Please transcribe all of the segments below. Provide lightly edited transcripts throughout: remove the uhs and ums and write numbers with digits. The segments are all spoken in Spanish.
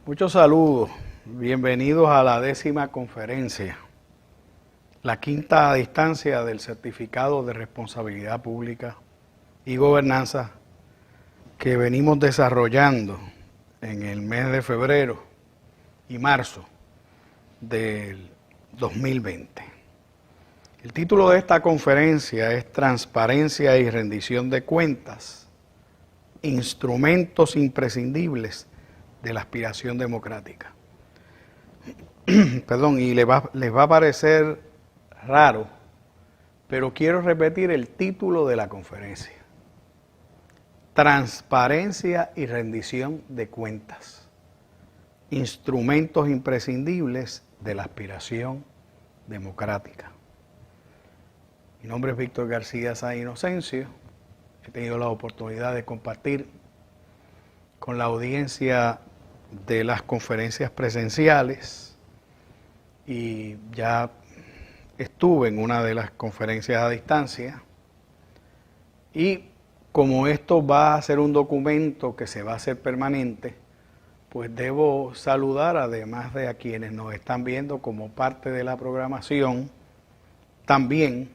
Muchos saludos, bienvenidos a la 10ª conferencia, la 5ª distancia del Certificado de Responsabilidad Pública y Gobernanza que venimos desarrollando en el mes de febrero y marzo del 2020. El título de esta conferencia es Transparencia y rendición de cuentas, instrumentos imprescindibles de la aspiración democrática. Perdón, y les va a parecer raro, pero quiero repetir el título de la conferencia. Transparencia y rendición de cuentas, instrumentos imprescindibles de la aspiración democrática. Mi nombre es Víctor García San Inocencio. He tenido la oportunidad de compartir con la audiencia de las conferencias presenciales y ya estuve en una de las conferencias a distancia, y como esto va a ser un documento que se va a hacer permanente, pues debo saludar, además de a quienes nos están viendo como parte de la programación, también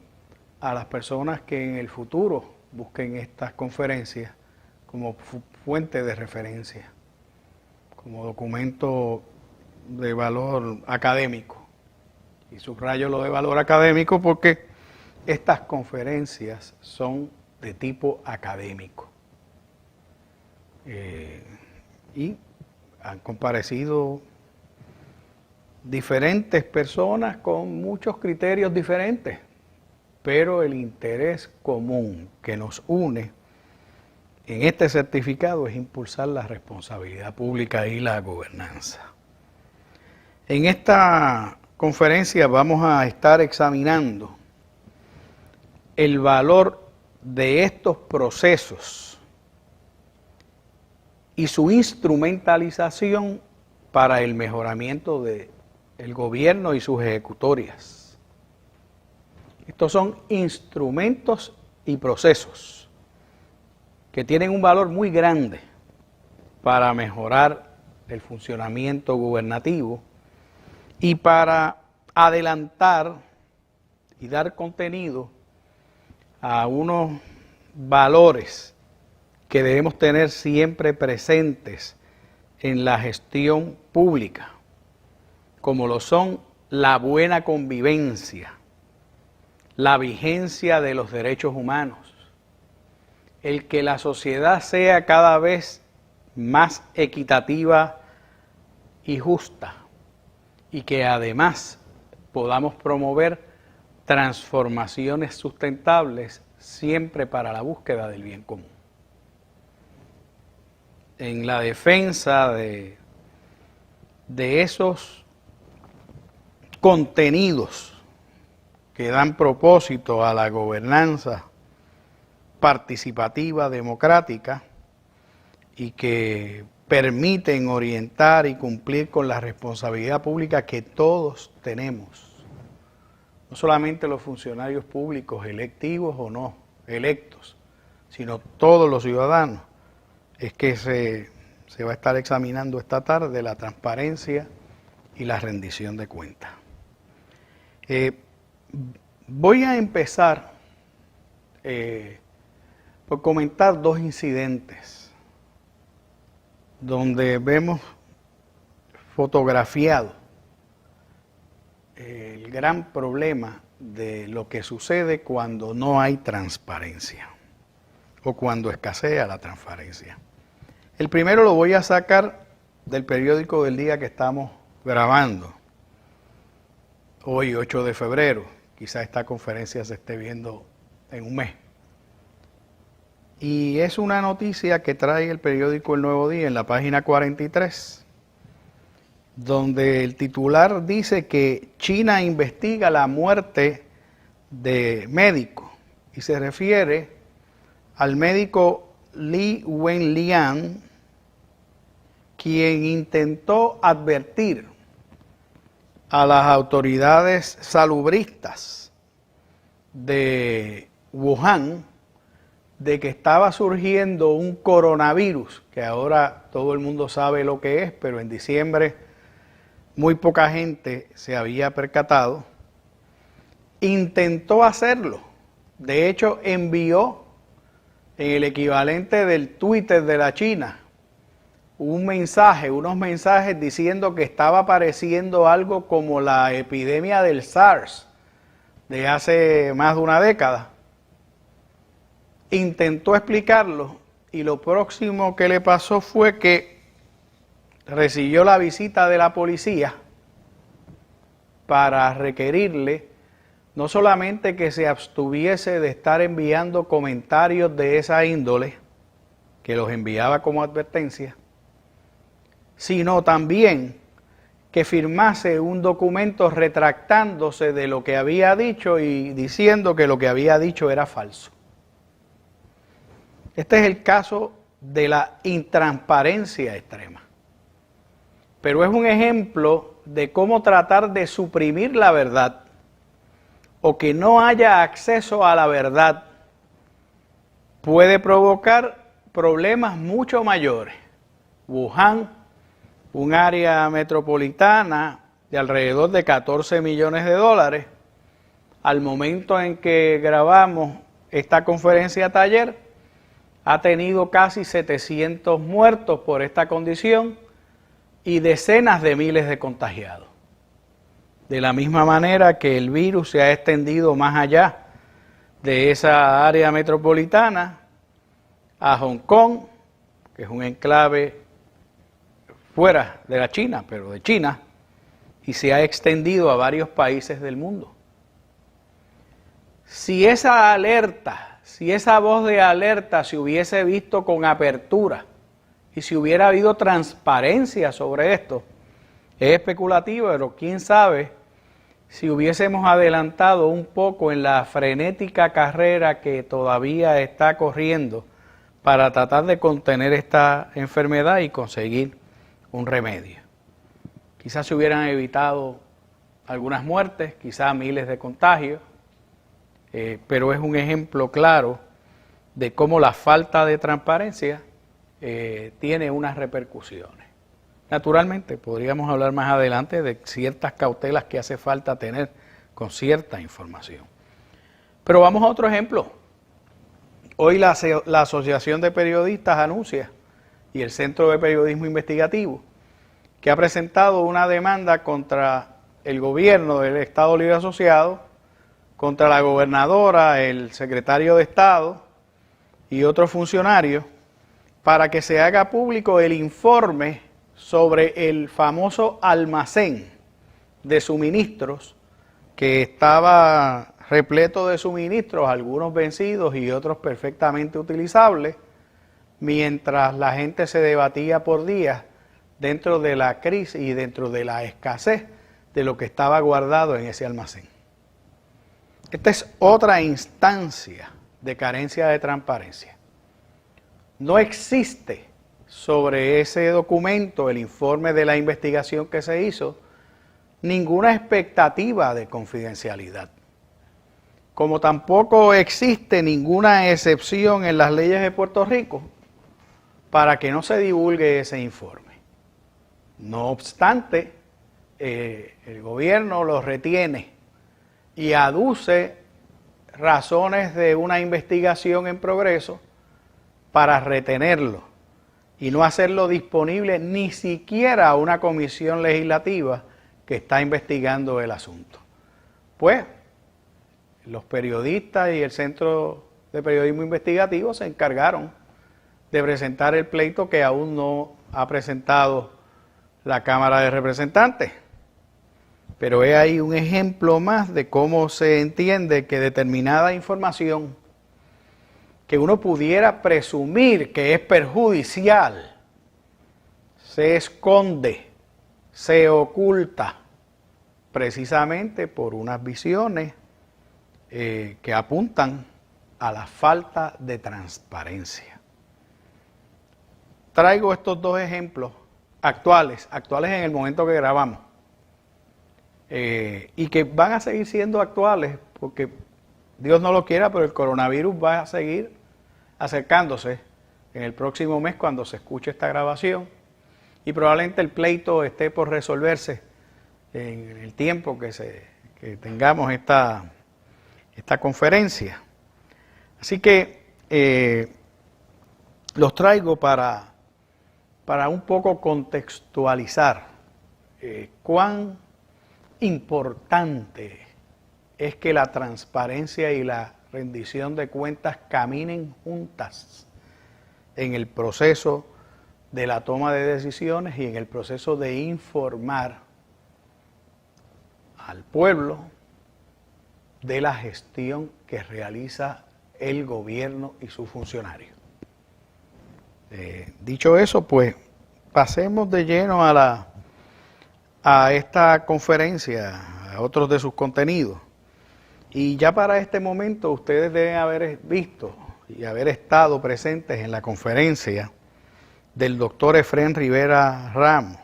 a las personas que en el futuro busquen estas conferencias como fuente de referencia, como documento de valor académico. Y subrayo lo de valor académico porque estas conferencias son de tipo académico. Y han comparecido diferentes personas con muchos criterios diferentes, pero el interés común que nos une en este certificado es impulsar la responsabilidad pública y la gobernanza. En esta conferencia vamos a estar examinando el valor de estos procesos y su instrumentalización para el mejoramiento del gobierno y sus ejecutorias. Estos son instrumentos y procesos que tienen un valor muy grande para mejorar el funcionamiento gubernativo y para adelantar y dar contenido a unos valores que debemos tener siempre presentes en la gestión pública, como lo son la buena convivencia, la vigencia de los derechos humanos, el que la sociedad sea cada vez más equitativa y justa, y que además podamos promover transformaciones sustentables siempre para la búsqueda del bien común. En la defensa de esos contenidos que dan propósito a la gobernanza participativa, democrática, y que permiten orientar y cumplir con la responsabilidad pública que todos tenemos. No solamente los funcionarios públicos, electivos o no electos, sino todos los ciudadanos. Es que se va a estar examinando esta tarde la transparencia y la rendición de cuentas. Voy a empezar por comentar dos incidentes donde vemos fotografiado el gran problema de lo que sucede cuando no hay transparencia o cuando escasea la transparencia. El primero lo voy a sacar del periódico del día que estamos grabando, hoy 8 de febrero, quizá esta conferencia se esté viendo en un mes. Y es una noticia que trae el periódico El Nuevo Día en la página 43, donde el titular dice que China investiga la muerte de médico y se refiere al médico Li Wenliang, quien intentó advertir a las autoridades salubristas de Wuhan de que estaba surgiendo un coronavirus, que ahora todo el mundo sabe lo que es, pero en diciembre muy poca gente se había percatado, intentó hacerlo. De hecho, envió en el equivalente del Twitter de la China unos mensajes diciendo que estaba apareciendo algo como la epidemia del SARS de hace más de una década. Intentó explicarlo y lo próximo que le pasó fue que recibió la visita de la policía para requerirle no solamente que se abstuviese de estar enviando comentarios de esa índole, que los enviaba como advertencia, sino también que firmase un documento retractándose de lo que había dicho y diciendo que lo que había dicho era falso. Este es el caso de la intransparencia extrema. Pero es un ejemplo de cómo tratar de suprimir la verdad o que no haya acceso a la verdad puede provocar problemas mucho mayores. Wuhan, un área metropolitana de alrededor de 14 millones de dólares, al momento en que grabamos esta conferencia taller, ha tenido casi 700 muertos por esta condición y decenas de miles de contagiados. De la misma manera que el virus se ha extendido más allá de esa área metropolitana a Hong Kong, que es un enclave fuera de la China, pero de China, y se ha extendido a varios países del mundo. Si esa alerta, si esa voz de alerta se hubiese visto con apertura y si hubiera habido transparencia sobre esto, es especulativo, pero quién sabe si hubiésemos adelantado un poco en la frenética carrera que todavía está corriendo para tratar de contener esta enfermedad y conseguir un remedio. Quizás se hubieran evitado algunas muertes, quizás miles de contagios, pero es un ejemplo claro de cómo la falta de transparencia tiene unas repercusiones. Naturalmente, podríamos hablar más adelante de ciertas cautelas que hace falta tener con cierta información. Pero vamos a otro ejemplo. Hoy la Asociación de Periodistas anuncia, y el Centro de Periodismo Investigativo, que ha presentado una demanda contra el gobierno del Estado Libre Asociado, contra la gobernadora, el secretario de Estado y otros funcionarios, para que se haga público el informe sobre el famoso almacén de suministros que estaba repleto de suministros, algunos vencidos y otros perfectamente utilizables, mientras la gente se debatía por días dentro de la crisis y dentro de la escasez de lo que estaba guardado en ese almacén. Esta es otra instancia de carencia de transparencia. No existe sobre ese documento, el informe de la investigación que se hizo, ninguna expectativa de confidencialidad. Como tampoco existe ninguna excepción en las leyes de Puerto Rico para que no se divulgue ese informe. No obstante, el gobierno lo retiene y aduce razones de una investigación en progreso para retenerlo y no hacerlo disponible ni siquiera a una comisión legislativa que está investigando el asunto. Pues, los periodistas y el Centro de Periodismo Investigativo se encargaron de presentar el pleito que aún no ha presentado la Cámara de Representantes. Pero es ahí un ejemplo más de cómo se entiende que determinada información que uno pudiera presumir que es perjudicial, se esconde, se oculta, precisamente por unas visiones que apuntan a la falta de transparencia. Traigo estos dos ejemplos actuales en el momento que grabamos, y que van a seguir siendo actuales porque Dios no lo quiera, pero el coronavirus va a seguir acercándose en el próximo mes cuando se escuche esta grabación y probablemente el pleito esté por resolverse en el tiempo que tengamos esta conferencia. Así que los traigo para un poco contextualizar cuán importante es que la transparencia y la rendición de cuentas caminen juntas en el proceso de la toma de decisiones y en el proceso de informar al pueblo de la gestión que realiza el gobierno y sus funcionarios. Dicho eso, pues pasemos de lleno a esta conferencia, a otros de sus contenidos. Y ya para este momento ustedes deben haber visto y haber estado presentes en la conferencia del doctor Efrén Rivera Ramos,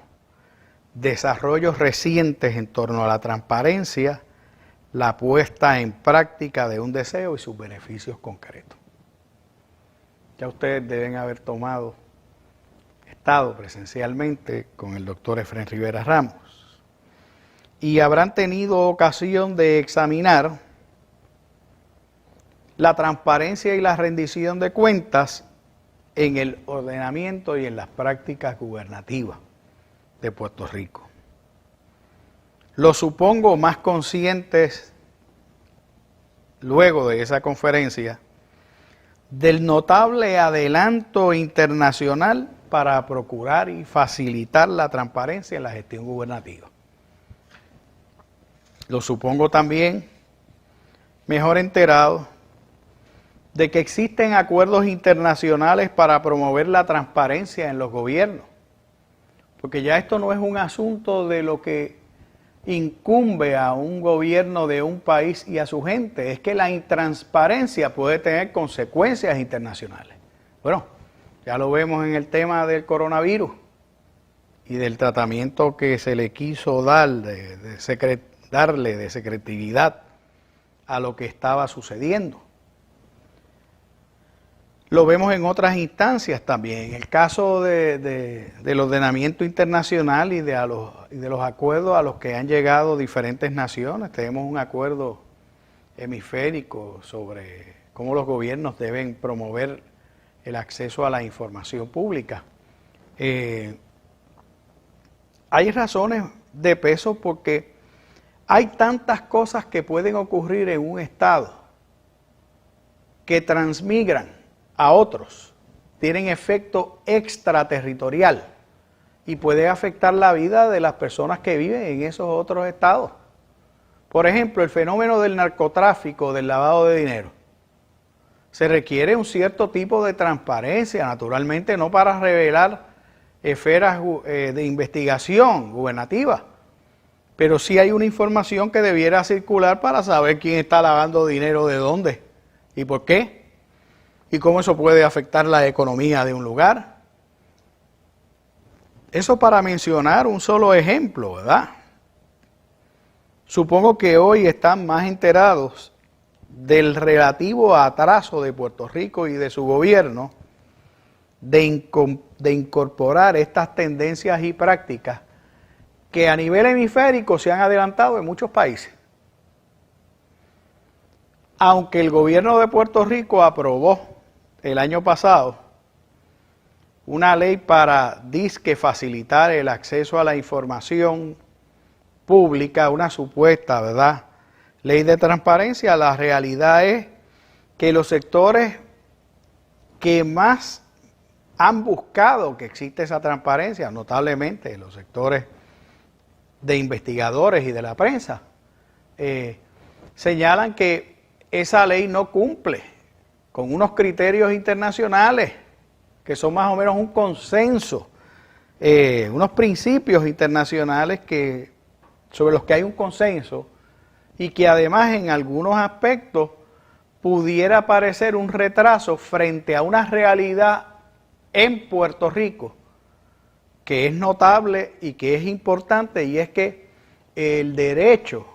desarrollos recientes en torno a la transparencia, la puesta en práctica de un deseo y sus beneficios concretos. Ya ustedes deben haber estado presencialmente con el doctor Efrén Rivera Ramos y habrán tenido ocasión de examinar la transparencia y la rendición de cuentas en el ordenamiento y en las prácticas gubernativas de Puerto Rico. Lo supongo más conscientes, luego de esa conferencia, del notable adelanto internacional para procurar y facilitar la transparencia en la gestión gubernativa. Lo supongo también mejor enterado de que existen acuerdos internacionales para promover la transparencia en los gobiernos, porque ya esto no es un asunto de lo que incumbe a un gobierno de un país y a su gente, es que la intransparencia puede tener consecuencias internacionales. Bueno, ya lo vemos en el tema del coronavirus y del tratamiento que se le quiso darle de secretividad a lo que estaba sucediendo. Lo vemos en otras instancias también, en el caso del ordenamiento internacional y de los acuerdos a los que han llegado diferentes naciones. Tenemos un acuerdo hemisférico sobre cómo los gobiernos deben promover el acceso a la información pública. Hay razones de peso porque hay tantas cosas que pueden ocurrir en un estado que transmigran a otros, tienen efecto extraterritorial y puede afectar la vida de las personas que viven en esos otros estados. Por ejemplo, el fenómeno del narcotráfico, del lavado de dinero. Se requiere un cierto tipo de transparencia, naturalmente no para revelar esferas de investigación gubernativa, pero sí hay una información que debiera circular para saber quién está lavando dinero de dónde y por qué. Y cómo eso puede afectar la economía de un lugar. Eso para mencionar un solo ejemplo, ¿verdad? Supongo que hoy están más enterados del relativo atraso de Puerto Rico y de su gobierno de incorporar estas tendencias y prácticas que a nivel hemisférico se han adelantado en muchos países. Aunque el gobierno de Puerto Rico aprobó el año pasado una ley para disque facilitar el acceso a la información pública, una supuesta, ¿verdad?, ley de transparencia, la realidad es que los sectores que más han buscado que exista esa transparencia, notablemente los sectores de investigadores y de la prensa, señalan que esa ley no cumple con unos criterios internacionales que son más o menos un consenso, unos principios internacionales sobre los que hay un consenso y que además en algunos aspectos pudiera parecer un retraso frente a una realidad en Puerto Rico que es notable y que es importante, y es que el derecho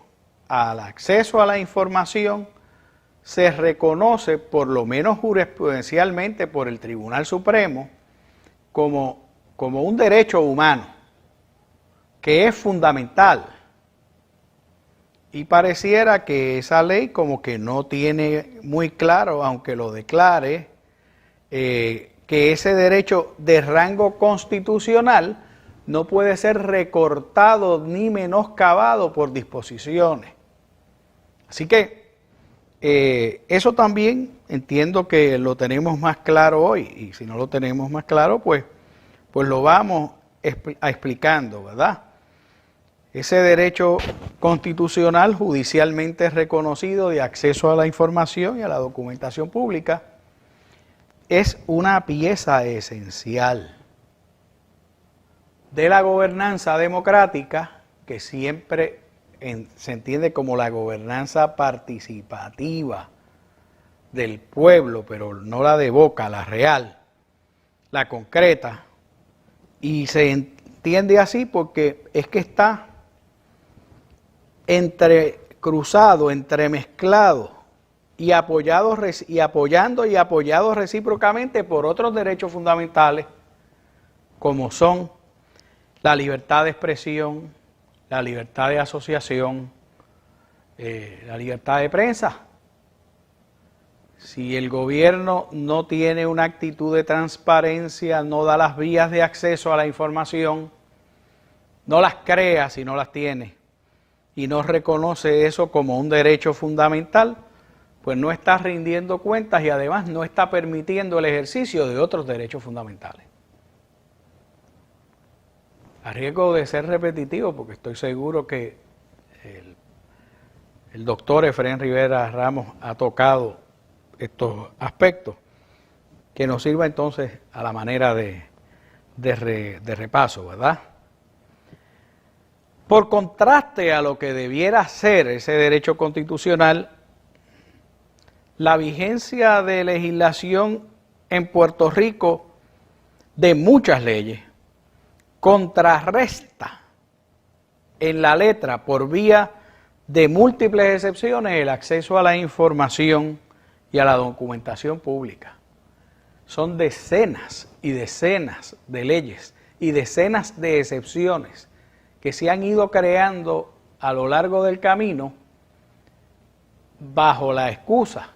al acceso a la información se reconoce, por lo menos jurisprudencialmente por el Tribunal Supremo, como un derecho humano, que es fundamental. Y pareciera que esa ley como que no tiene muy claro, aunque lo declare, que ese derecho de rango constitucional no puede ser recortado ni menoscabado por disposiciones. Así que eso también entiendo que lo tenemos más claro hoy, y si no lo tenemos más claro, pues lo vamos explicando, ¿verdad? Ese derecho constitucional judicialmente reconocido de acceso a la información y a la documentación pública es una pieza esencial de la gobernanza democrática, que siempre se entiende como la gobernanza participativa del pueblo, pero no la de boca, la real, la concreta, y se entiende así porque es que está entrecruzado, entremezclado y apoyado recíprocamente por otros derechos fundamentales, como son la libertad de expresión, la libertad de asociación, la libertad de prensa. Si el gobierno no tiene una actitud de transparencia, no da las vías de acceso a la información, no las crea si no las tiene, y no reconoce eso como un derecho fundamental, pues no está rindiendo cuentas y además no está permitiendo el ejercicio de otros derechos fundamentales. A riesgo de ser repetitivo, porque estoy seguro que el doctor Efraín Rivera Ramos ha tocado estos aspectos, que nos sirva entonces a la manera de repaso, ¿verdad? Por contraste a lo que debiera ser ese derecho constitucional, la vigencia de legislación en Puerto Rico de muchas leyes contrarresta en la letra, por vía de múltiples excepciones, el acceso a la información y a la documentación pública. Son decenas y decenas de leyes y decenas de excepciones que se han ido creando a lo largo del camino bajo la excusa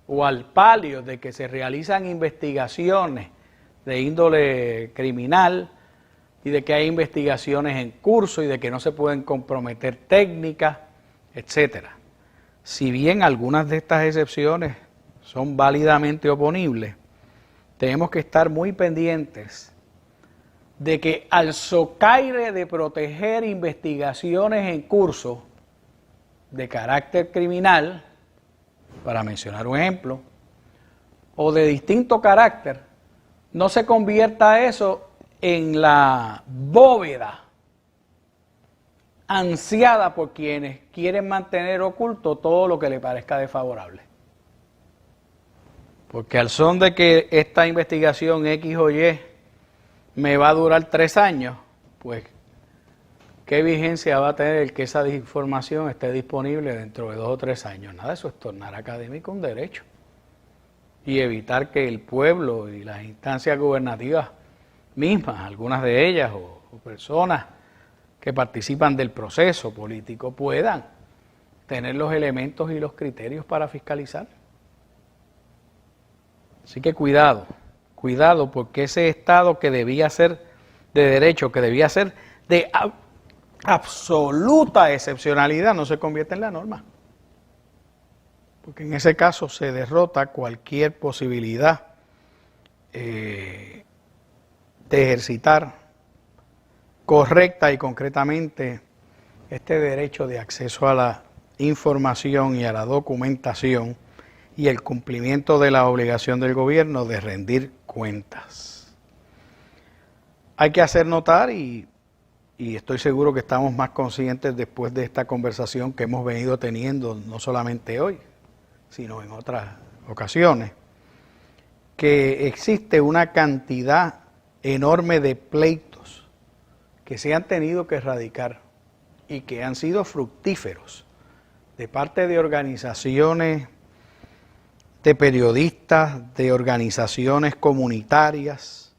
o al palio de que se realizan investigaciones de índole criminal y de que hay investigaciones en curso y de que no se pueden comprometer técnicas, etcétera. Si bien algunas de estas excepciones son válidamente oponibles, tenemos que estar muy pendientes de que al socaire de proteger investigaciones en curso de carácter criminal, para mencionar un ejemplo, o de distinto carácter, no se convierta eso en la bóveda ansiada por quienes quieren mantener oculto todo lo que le parezca desfavorable. Porque al son de que esta investigación X o Y me va a durar 3 años, pues ¿qué vigencia va a tener el que esa información esté disponible dentro de 2 o 3 años? Nada, eso es tornar académico un derecho y evitar que el pueblo y las instancias gubernativas mismas, algunas de ellas o personas que participan del proceso político, puedan tener los elementos y los criterios para fiscalizar. Así que cuidado, porque ese Estado que debía ser de derecho, que debía ser de absoluta excepcionalidad, no se convierte en la norma. Porque en ese caso se derrota cualquier posibilidad de ejercitar correcta y concretamente este derecho de acceso a la información y a la documentación y el cumplimiento de la obligación del gobierno de rendir cuentas. Hay que hacer notar, y estoy seguro que estamos más conscientes después de esta conversación que hemos venido teniendo, no solamente hoy, sino en otras ocasiones, que existe una cantidad enorme de pleitos que se han tenido que erradicar y que han sido fructíferos de parte de organizaciones de periodistas, de organizaciones comunitarias,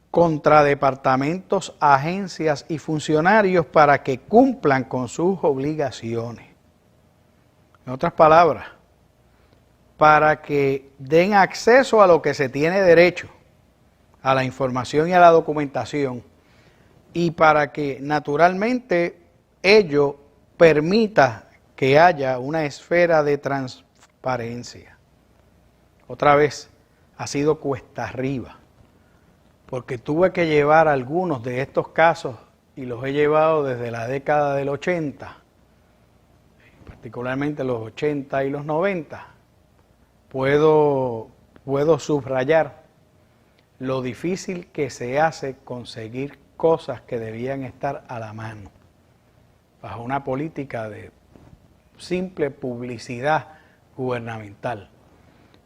contra departamentos, agencias y funcionarios para que cumplan con sus obligaciones. En otras palabras, para que den acceso a lo que se tiene derecho, a la información y a la documentación, y para que naturalmente ello permita que haya una esfera de transparencia. Otra vez, ha sido cuesta arriba, porque tuve que llevar algunos de estos casos, y los he llevado desde la década del 80, particularmente los 80 y los 90, puedo subrayar lo difícil que se hace conseguir cosas que debían estar a la mano, bajo una política de simple publicidad gubernamental.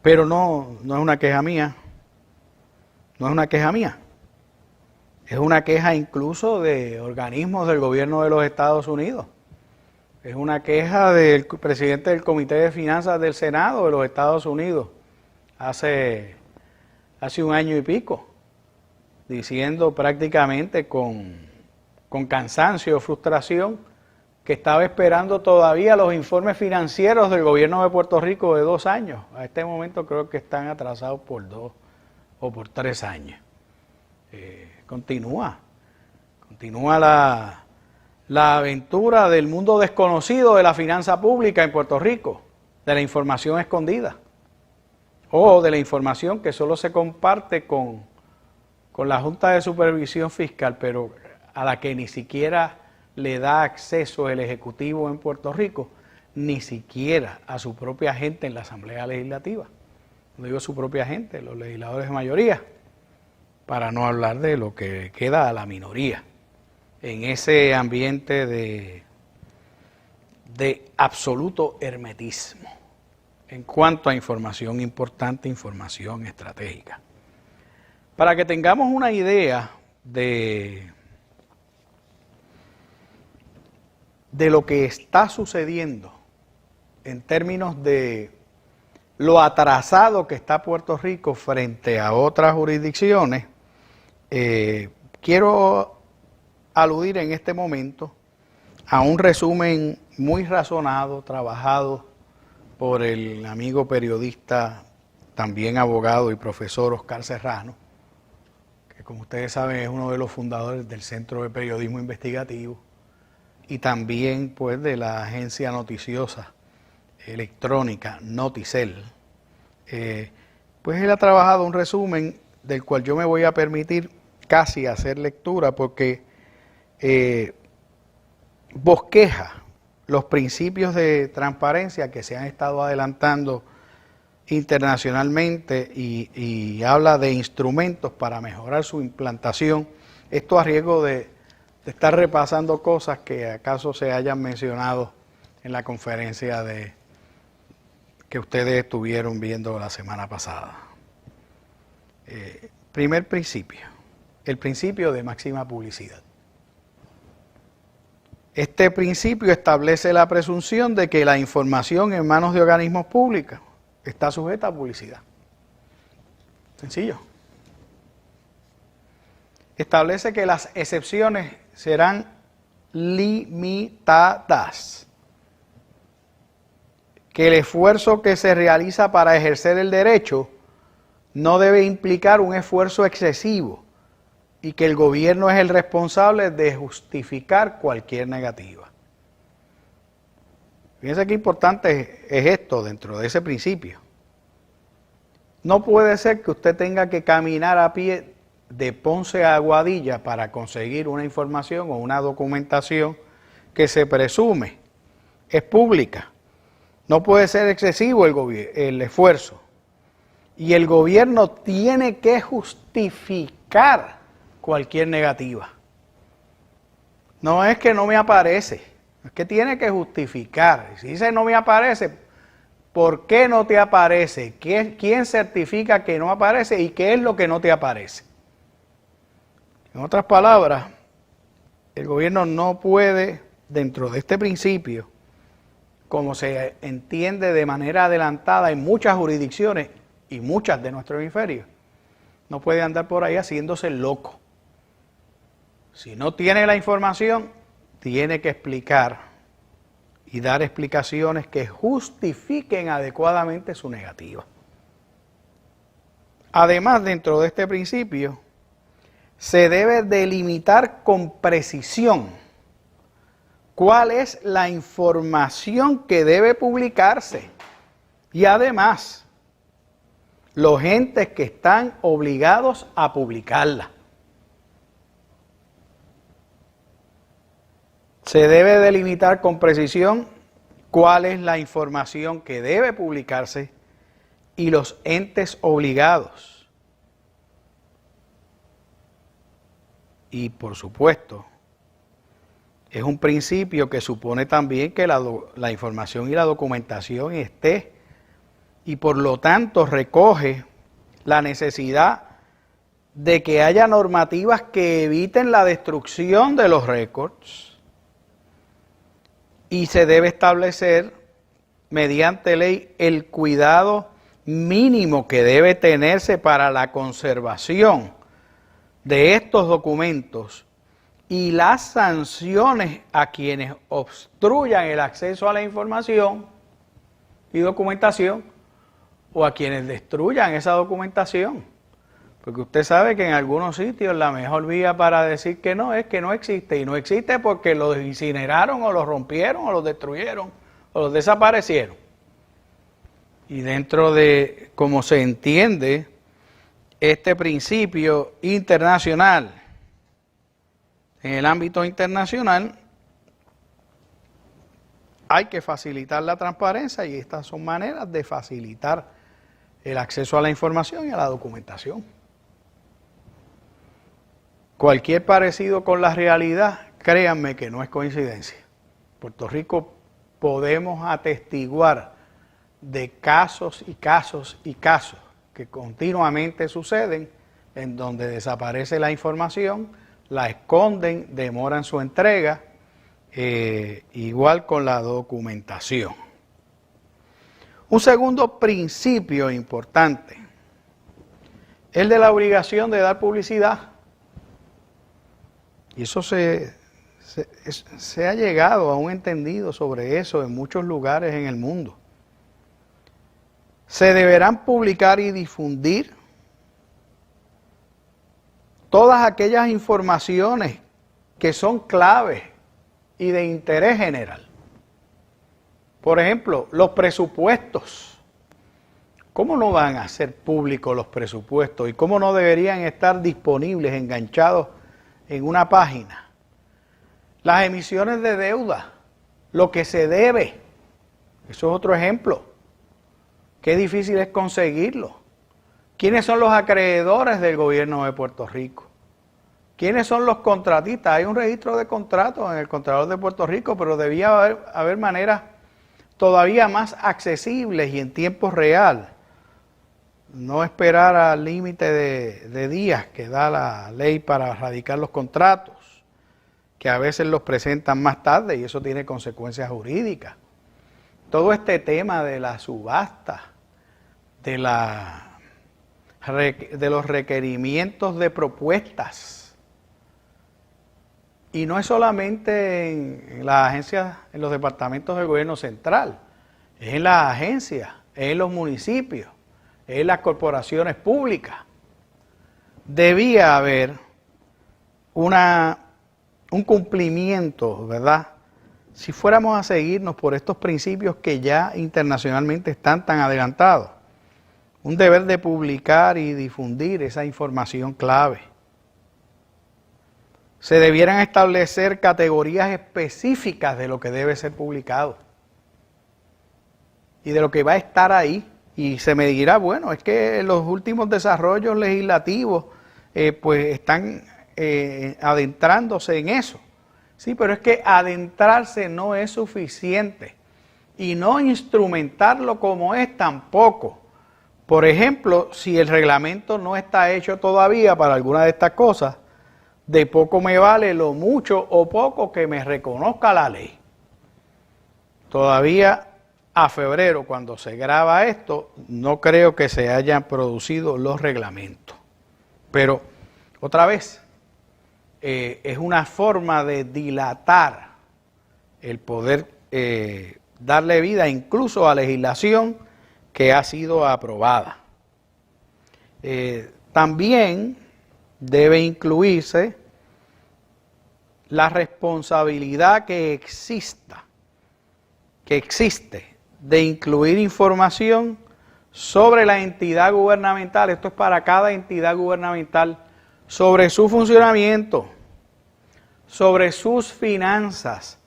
Pero no es una queja mía, no es una queja mía, es una queja incluso de organismos del gobierno de los Estados Unidos, es una queja del presidente del Comité de Finanzas del Senado de los Estados Unidos hace un año y pico, diciendo prácticamente con cansancio o frustración que estaba esperando todavía los informes financieros del gobierno de Puerto Rico de 2 años. A este momento creo que están atrasados por 2 o por 3 años. Continúa la aventura del mundo desconocido de la finanza pública en Puerto Rico, de la información escondida, o de la información que solo se comparte con la Junta de Supervisión Fiscal, pero a la que ni siquiera le da acceso el Ejecutivo en Puerto Rico, ni siquiera a su propia gente en la Asamblea Legislativa. No digo su propia gente, los legisladores de mayoría, para no hablar de lo que queda a la minoría, en ese ambiente de absoluto hermetismo en cuanto a información importante, información estratégica. Para que tengamos una idea de lo que está sucediendo en términos de lo atrasado que está Puerto Rico frente a otras jurisdicciones, quiero aludir en este momento a un resumen muy razonado, trabajado por el amigo periodista, también abogado y profesor Oscar Serrano, que como ustedes saben es uno de los fundadores del Centro de Periodismo Investigativo y también pues de la agencia noticiosa electrónica Noticel. Pues él ha trabajado un resumen del cual yo me voy a permitir casi hacer lectura porque bosqueja los principios de transparencia que se han estado adelantando internacionalmente y habla de instrumentos para mejorar su implantación. Esto a riesgo de estar repasando cosas que acaso se hayan mencionado en la conferencia que ustedes estuvieron viendo la semana pasada. Primer principio, el principio de máxima publicidad. Este principio establece la presunción de que la información en manos de organismos públicos está sujeta a publicidad. Sencillo. Establece que las excepciones serán limitadas, que el esfuerzo que se realiza para ejercer el derecho no debe implicar un esfuerzo excesivo y que el gobierno es el responsable de justificar cualquier negativa. Fíjense qué importante es esto dentro de ese principio. No puede ser que usted tenga que caminar a pie de Ponce a Aguadilla para conseguir una información o una documentación que se presume es pública. No puede ser excesivo el esfuerzo. Y el gobierno tiene que justificar cualquier negativa. No es que no me aparece, es que tiene que justificar. Si dice no me aparece, ¿por qué no te aparece? ¿Quién certifica que no aparece y qué es lo que no te aparece? En otras palabras, el gobierno no puede, dentro de este principio, como se entiende de manera adelantada en muchas jurisdicciones y muchas de nuestro hemisferio, no puede andar por ahí haciéndose loco. Si no tiene la información, tiene que explicar y dar explicaciones que justifiquen adecuadamente su negativa. Además, dentro de este principio, se debe delimitar con precisión cuál es la información que debe publicarse y además los entes que están obligados a publicarla. Se debe delimitar con precisión cuál es la información que debe publicarse y los entes obligados. Y por supuesto, es un principio que supone también que la información y la documentación esté, y por lo tanto recoge la necesidad de que haya normativas que eviten la destrucción de los récords, y se debe establecer mediante ley el cuidado mínimo que debe tenerse para la conservación de estos documentos y las sanciones a quienes obstruyan el acceso a la información y documentación o a quienes destruyan esa documentación. Porque usted sabe que en algunos sitios la mejor vía para decir que no es que no existe, y no existe porque lo incineraron o lo rompieron o lo destruyeron o lo desaparecieron. Y dentro de cómo se entiende este principio internacional, en el ámbito internacional, hay que facilitar la transparencia, y estas son maneras de facilitar el acceso a la información y a la documentación. Cualquier parecido con la realidad, créanme que no es coincidencia. En Puerto Rico podemos atestiguar de casos y casos y casos que continuamente suceden en donde desaparece la información, la esconden, demoran su entrega, igual con la documentación. Un segundo principio importante es el de la obligación de dar publicidad. Y eso se ha llegado a un entendido sobre eso en muchos lugares en el mundo. Se deberán publicar y difundir todas aquellas informaciones que son claves y de interés general. Por ejemplo, los presupuestos. ¿Cómo no van a ser públicos los presupuestos? ¿Y cómo no deberían estar disponibles, enganchados en una página? Las emisiones de deuda, lo que se debe. Eso es otro ejemplo. Qué difícil es conseguirlo. ¿Quiénes son los acreedores del gobierno de Puerto Rico? ¿Quiénes son los contratistas? Hay un registro de contratos en el Contralor de Puerto Rico, pero debía haber maneras todavía más accesibles y en tiempo real. No esperar al límite de días que da la ley para radicar los contratos, que a veces los presentan más tarde y eso tiene consecuencias jurídicas. Todo este tema de la subasta, de los requerimientos de propuestas. Y no es solamente en las agencias, en los departamentos del gobierno central, es en las agencias, es en los municipios, es en las corporaciones públicas. Debía haber un cumplimiento, ¿verdad? Si fuéramos a seguirnos por estos principios que ya internacionalmente están tan adelantados, un deber de publicar y difundir esa información clave. Se debieran establecer categorías específicas de lo que debe ser publicado y de lo que va a estar ahí. Y se me dirá, bueno, es que los últimos desarrollos legislativos pues están adentrándose en eso. Sí, pero es que adentrarse no es suficiente y no instrumentarlo como es tampoco. Por ejemplo, si el reglamento no está hecho todavía para alguna de estas cosas, de poco me vale lo mucho o poco que me reconozca la ley. todavía a febrero, cuando se graba esto, no creo que se hayan producido los reglamentos. Pero, otra vez, es una forma de dilatar el poder darle vida incluso a legislación que ha sido aprobada. También debe incluirse la responsabilidad que existe de incluir información sobre la entidad gubernamental, esto es para cada entidad gubernamental, sobre su funcionamiento, sobre sus finanzas,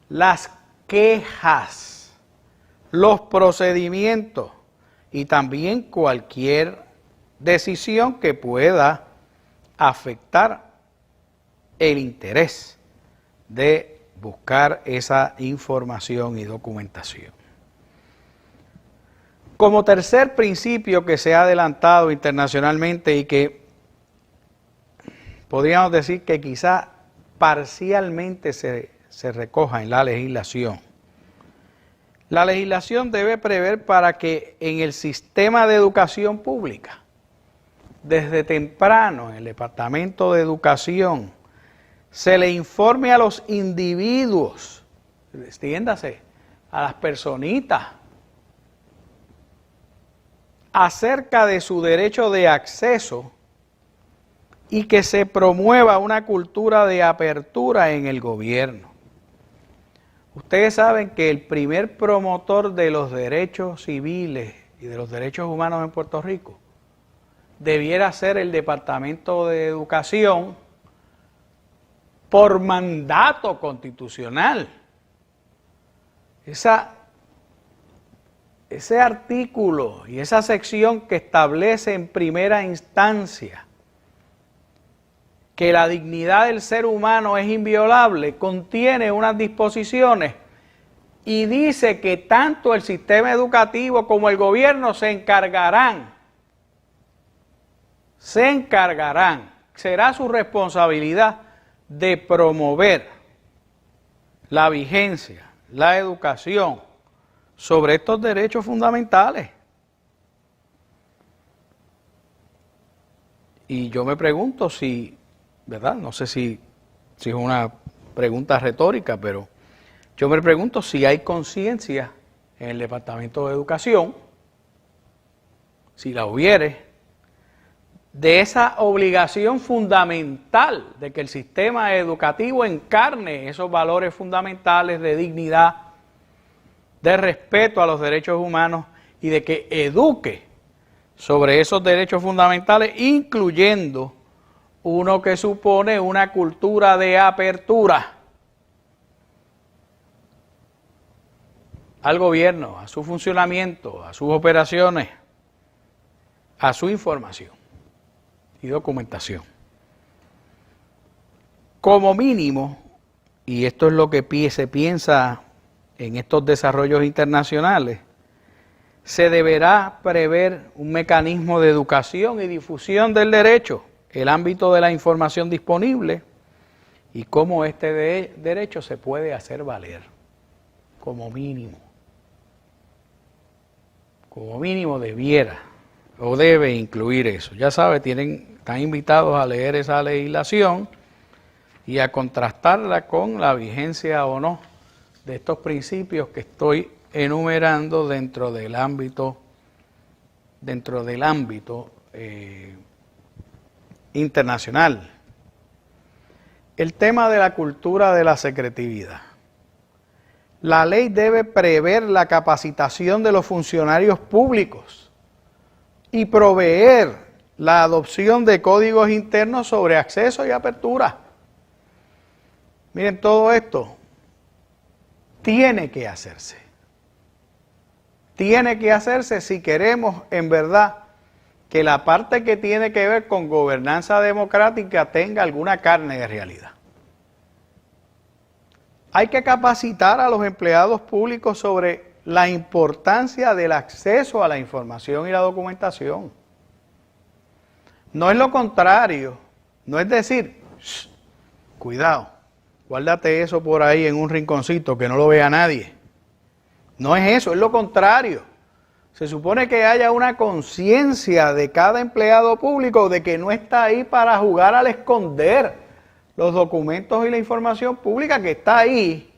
las quejas, los procedimientos y también cualquier decisión que pueda afectar el interés de buscar esa información y documentación. Como tercer principio que se ha adelantado internacionalmente y que podríamos decir que quizá parcialmente se recoja en la legislación. La legislación debe prever para que en el sistema de educación pública, desde temprano en el Departamento de Educación, se le informe a los individuos, extiéndase, a las personitas, acerca de su derecho de acceso y que se promueva una cultura de apertura en el gobierno. Ustedes saben que el primer promotor de los derechos civiles y de los derechos humanos en Puerto Rico debiera ser el Departamento de Educación por mandato constitucional. Ese artículo y esa sección que establece en primera instancia que la dignidad del ser humano es inviolable, contiene unas disposiciones y dice que tanto el sistema educativo como el gobierno se encargarán, será su responsabilidad de promover la vigencia, la educación sobre estos derechos fundamentales. Y yo me pregunto si, ¿verdad? No sé si es una pregunta retórica, pero yo me pregunto si hay conciencia en el Departamento de Educación, si la hubiere, de esa obligación fundamental de que el sistema educativo encarne esos valores fundamentales de dignidad, de respeto a los derechos humanos y de que eduque sobre esos derechos fundamentales, incluyendo uno que supone una cultura de apertura al gobierno, a su funcionamiento, a sus operaciones, a su información y documentación. Como mínimo, y esto es lo que se piensa en estos desarrollos internacionales, se deberá prever un mecanismo de educación y difusión del derecho, el ámbito de la información disponible y cómo este derecho se puede hacer valer, como mínimo. Como mínimo debiera o debe incluir eso. Ya sabe, están invitados a leer esa legislación y a contrastarla con la vigencia o no de estos principios que estoy enumerando dentro del ámbito internacional. El tema de la cultura de la secretividad. La ley debe prever la capacitación de los funcionarios públicos y proveer la adopción de códigos internos sobre acceso y apertura. Miren, todo esto tiene que hacerse. Tiene que hacerse si queremos en verdad que la parte que tiene que ver con gobernanza democrática tenga alguna carne de realidad. Hay que capacitar a los empleados públicos sobre la importancia del acceso a la información y la documentación. No es lo contrario, no es decir, cuidado, guárdate eso por ahí en un rinconcito que no lo vea nadie. No es eso, es lo contrario. Se supone que haya una conciencia de cada empleado público de que no está ahí para jugar al esconder los documentos y la información pública, que está ahí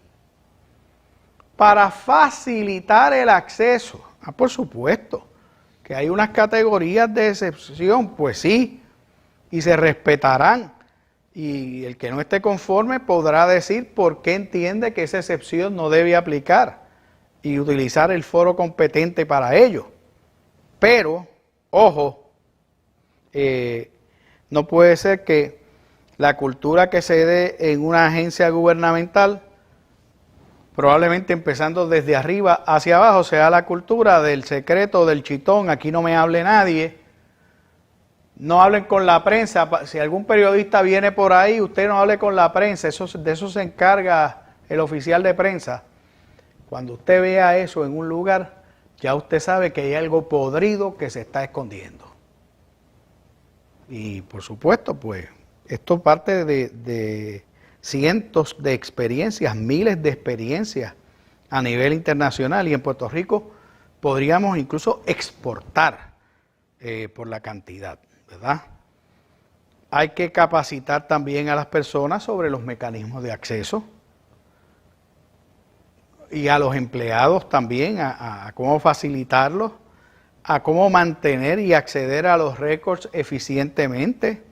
para facilitar el acceso. Por supuesto, que hay unas categorías de excepción, pues sí, y se respetarán. Y el que no esté conforme podrá decir por qué entiende que esa excepción no debe aplicar y utilizar el foro competente para ello. Pero, ojo, no puede ser que la cultura que se dé en una agencia gubernamental, probablemente empezando desde arriba hacia abajo, sea la cultura del secreto, del chitón, aquí no me hable nadie, no hablen con la prensa, si algún periodista viene por ahí, usted no hable con la prensa, de eso se encarga el oficial de prensa. Cuando usted vea eso en un lugar, ya usted sabe que hay algo podrido que se está escondiendo. Y por supuesto, pues, esto parte de cientos de experiencias, miles de experiencias a nivel internacional, y en Puerto Rico podríamos incluso exportar por la cantidad, ¿verdad? Hay que capacitar también a las personas sobre los mecanismos de acceso y a los empleados también a cómo facilitarlos, a cómo mantener y acceder a los récords eficientemente.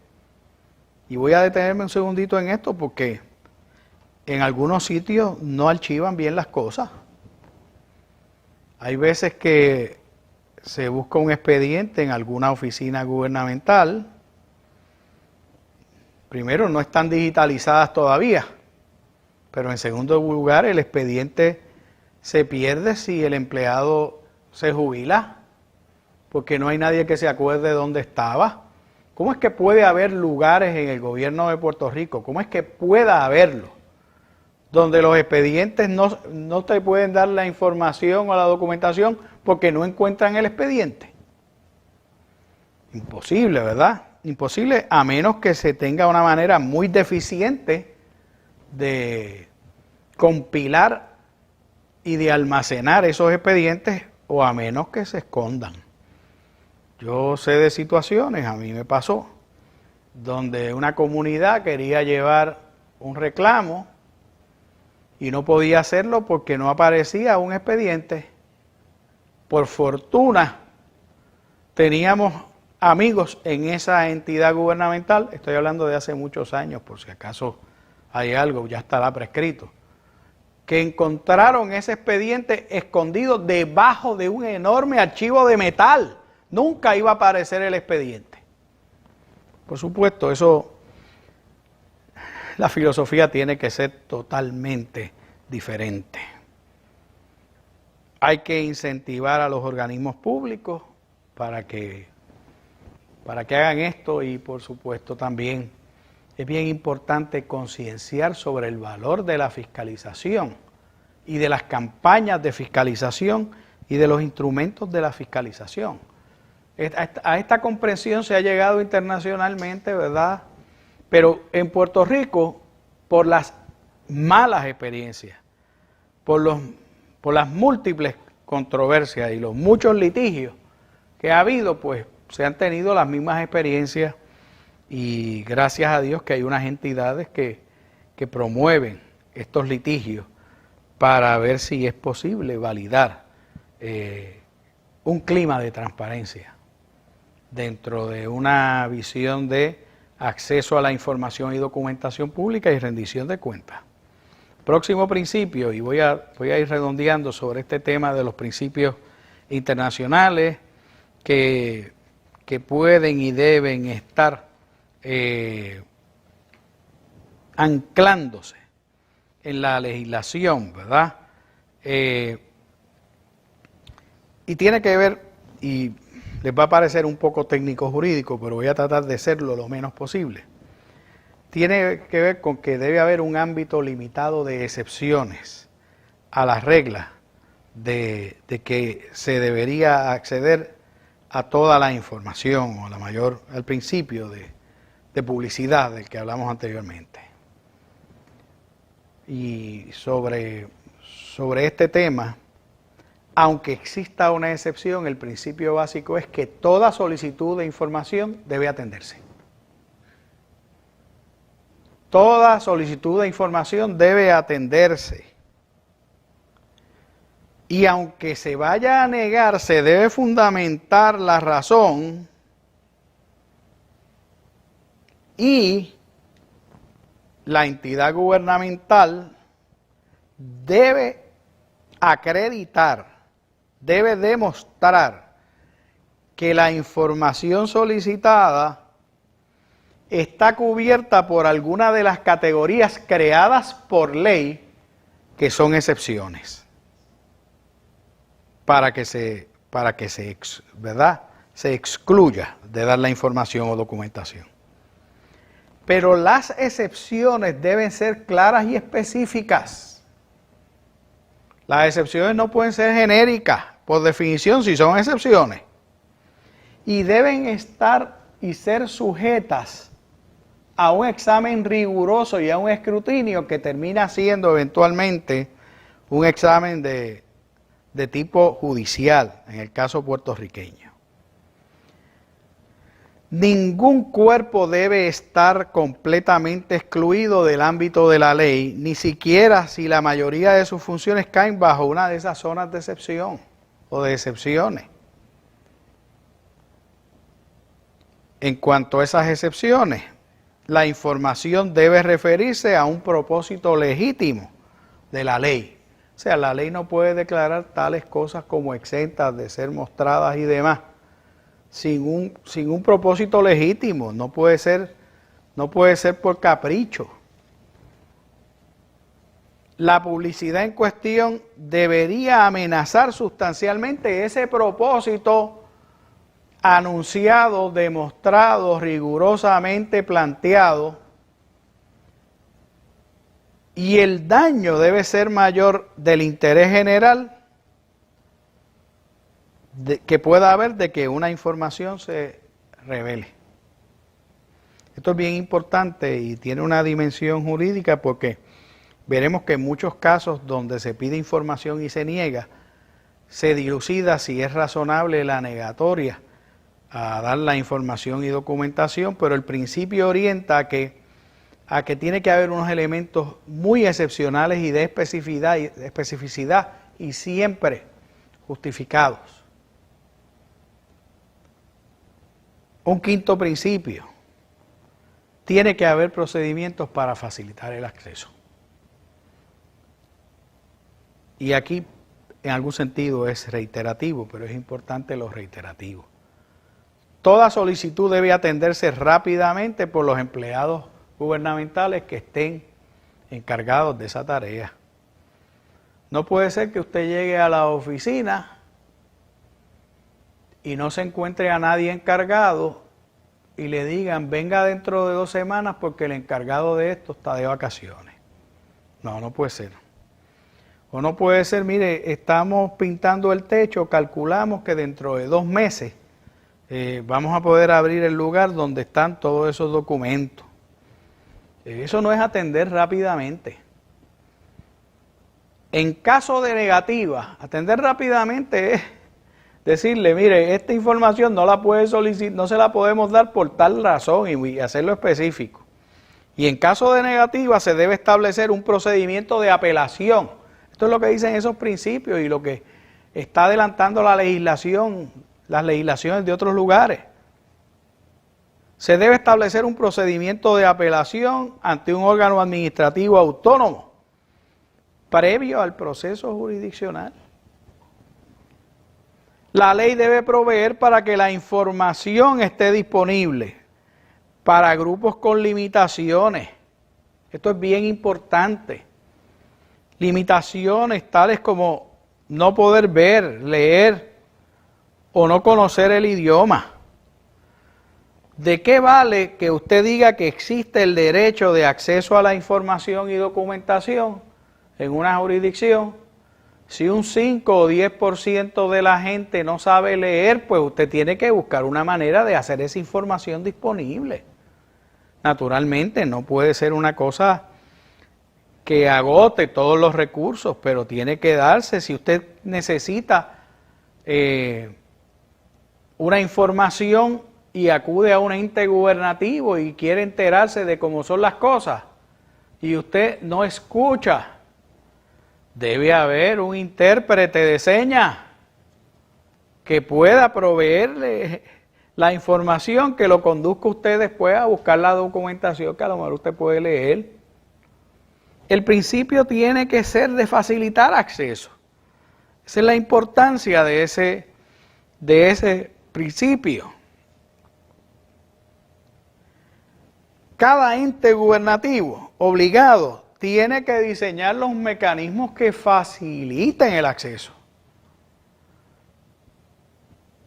Y voy a detenerme un segundito en esto porque en algunos sitios no archivan bien las cosas. Hay veces que se busca un expediente en alguna oficina gubernamental. Primero, no están digitalizadas todavía, pero en segundo lugar, el expediente se pierde si el empleado se jubila, porque no hay nadie que se acuerde de dónde estaba. ¿Cómo es que puede haber lugares en el gobierno de Puerto Rico? ¿Cómo es que pueda haberlo? Donde los expedientes no te pueden dar la información o la documentación porque no encuentran el expediente. Imposible, ¿verdad? Imposible, a menos que se tenga una manera muy deficiente de compilar y de almacenar esos expedientes, o a menos que se escondan. Yo sé de situaciones, a mí me pasó, donde una comunidad quería llevar un reclamo y no podía hacerlo porque no aparecía un expediente. Por fortuna, teníamos amigos en esa entidad gubernamental, estoy hablando de hace muchos años, por si acaso hay algo, ya estará prescrito, que encontraron ese expediente escondido debajo de un enorme archivo de metal. Nunca iba a aparecer el expediente. Por supuesto, eso, la filosofía tiene que ser totalmente diferente. Hay que incentivar a los organismos públicos para que hagan esto, y por supuesto también es bien importante concienciar sobre el valor de la fiscalización y de las campañas de fiscalización y de los instrumentos de la fiscalización. A esta comprensión se ha llegado internacionalmente, ¿verdad? Pero en Puerto Rico, por las malas experiencias, por las múltiples controversias y los muchos litigios que ha habido, pues se han tenido las mismas experiencias, y gracias a Dios que hay unas entidades que promueven estos litigios para ver si es posible validar un clima de transparencia dentro de una visión de acceso a la información y documentación pública y rendición de cuentas. Próximo principio, y voy a ir redondeando sobre este tema de los principios internacionales que pueden y deben estar anclándose en la legislación, ¿verdad? Y tiene que ver, y les va a parecer un poco técnico jurídico, pero voy a tratar de serlo lo menos posible. Tiene que ver con que debe haber un ámbito limitado de excepciones a las reglas de que se debería acceder a toda la información, o al principio de publicidad del que hablamos anteriormente. Y sobre este tema, aunque exista una excepción, el principio básico es que toda solicitud de información debe atenderse. Toda solicitud de información debe atenderse. Y aunque se vaya a negar, se debe fundamentar la razón y la entidad gubernamental debe acreditar, debe demostrar que la información solicitada está cubierta por alguna de las categorías creadas por ley, que son excepciones, para que se excluya de dar la información o documentación. Pero las excepciones deben ser claras y específicas. Las excepciones no pueden ser genéricas, por definición, si son excepciones. Y deben estar y ser sujetas a un examen riguroso y a un escrutinio que termina siendo eventualmente un examen de tipo judicial, en el caso puertorriqueño. Ningún cuerpo debe estar completamente excluido del ámbito de la ley, ni siquiera si la mayoría de sus funciones caen bajo una de esas zonas de excepción o de excepciones. En cuanto a esas excepciones, la información debe referirse a un propósito legítimo de la ley. O sea, la ley no puede declarar tales cosas como exentas de ser mostradas y demás sin un propósito legítimo. No puede ser por capricho. La publicidad en cuestión debería amenazar sustancialmente ese propósito anunciado, demostrado, rigurosamente planteado, y el daño debe ser mayor del interés general que pueda haber de que una información se revele. Esto es bien importante y tiene una dimensión jurídica, porque veremos que en muchos casos donde se pide información y se niega, se dilucida si es razonable la negatoria a dar la información y documentación, pero el principio orienta a que tiene que haber unos elementos muy excepcionales y de especificidad y siempre justificados. Un quinto principio: tiene que haber procedimientos para facilitar el acceso. Y aquí, en algún sentido, es reiterativo, pero es importante lo reiterativo. Toda solicitud debe atenderse rápidamente por los empleados gubernamentales que estén encargados de esa tarea. No puede ser que usted llegue a la oficina y no se encuentre a nadie encargado y le digan: venga dentro de 2 semanas porque el encargado de esto está de vacaciones. No puede ser. O no puede ser: mire, estamos pintando el techo, calculamos que dentro de 2 meses vamos a poder abrir el lugar donde están todos esos documentos. Eso no es atender rápidamente. En caso de negativa, atender rápidamente es decirle: mire, esta información no la puede solicitar, no se la podemos dar por tal razón, y hacerlo específico. Y en caso de negativa se debe establecer un procedimiento de apelación. Esto es lo que dicen esos principios y lo que está adelantando la legislación, las legislaciones de otros lugares. Se debe establecer un procedimiento de apelación ante un órgano administrativo autónomo previo al proceso jurisdiccional. La ley debe proveer para que la información esté disponible para grupos con limitaciones. Esto es bien importante. Limitaciones tales como no poder ver, leer o no conocer el idioma. ¿De qué vale que usted diga que existe el derecho de acceso a la información y documentación en una jurisdicción si un 5 o 10% de la gente no sabe leer? Pues usted tiene que buscar una manera de hacer esa información disponible. Naturalmente no puede ser una cosa que agote todos los recursos, pero tiene que darse. Si usted necesita una información y acude a un ente gubernativo y quiere enterarse de cómo son las cosas, y usted no escucha, debe haber un intérprete de señas que pueda proveerle la información que lo conduzca usted después a buscar la documentación que a lo mejor usted puede leer. El principio tiene que ser de facilitar acceso. Esa es la importancia de ese principio. Cada ente gubernativo obligado tiene que diseñar los mecanismos que faciliten el acceso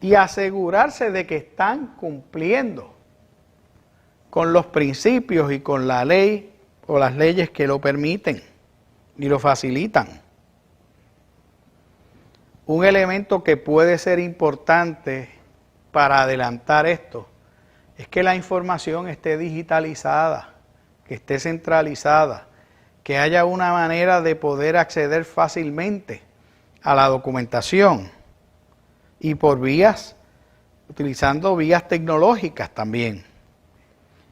y asegurarse de que están cumpliendo con los principios y con la ley o las leyes que lo permiten y lo facilitan. Un elemento que puede ser importante para adelantar esto es que la información esté digitalizada, que esté centralizada, que haya una manera de poder acceder fácilmente a la documentación y por vías, utilizando vías tecnológicas también.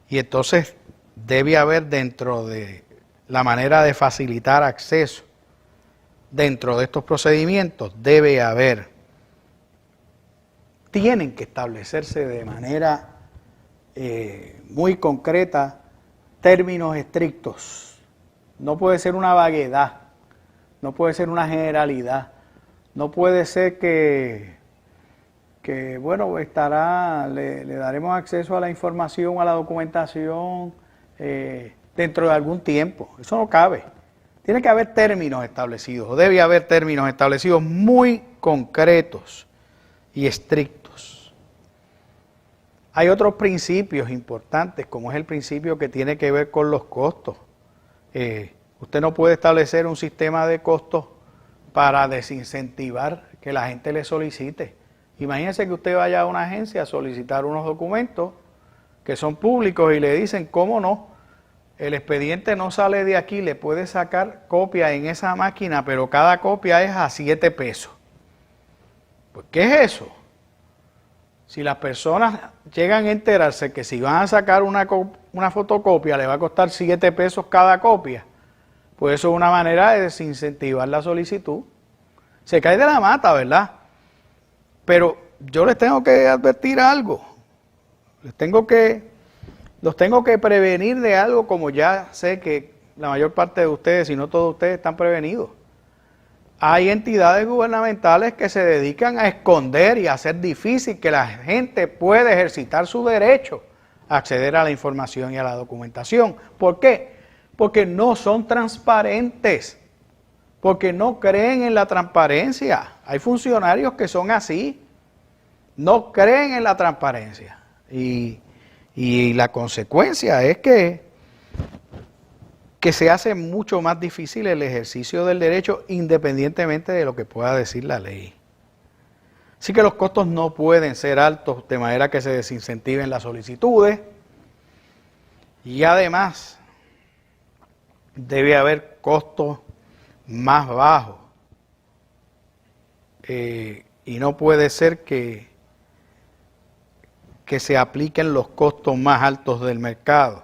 Y entonces debe haber dentro de la manera de facilitar acceso, dentro de estos procedimientos, tienen que establecerse de manera muy concreta términos estrictos. No puede ser una vaguedad, no puede ser una generalidad, no puede ser que bueno, le daremos acceso a la información, a la documentación dentro de algún tiempo. Eso no cabe. Tiene que haber términos establecidos, o debe haber términos establecidos muy concretos y estrictos. Hay otros principios importantes, como es el principio que tiene que ver con los costos. Usted no puede establecer un sistema de costos para desincentivar que la gente le solicite. Imagínese que usted vaya a una agencia a solicitar unos documentos que son públicos y le dicen, ¿cómo no? El expediente no sale de aquí, le puede sacar copia en esa máquina, pero cada copia es a 7 pesos. Pues, ¿qué es eso? Si las personas llegan a enterarse que si van a sacar una fotocopia le va a costar 7 pesos cada copia, pues eso es una manera de desincentivar la solicitud. Se cae de la mata, ¿verdad? Pero yo les tengo que advertir algo. Los tengo que prevenir de algo, como ya sé que la mayor parte de ustedes, si no todos ustedes, están prevenidos. Hay entidades gubernamentales que se dedican a esconder y a hacer difícil que la gente pueda ejercitar su derecho a acceder a la información y a la documentación. ¿Por qué? Porque no son transparentes, porque no creen en la transparencia. Hay funcionarios que son así, no creen en la transparencia. Y la consecuencia es que se hace mucho más difícil el ejercicio del derecho independientemente de lo que pueda decir la ley. Así que los costos no pueden ser altos de manera que se desincentiven las solicitudes y además debe haber costos más bajos y no puede ser que se apliquen los costos más altos del mercado.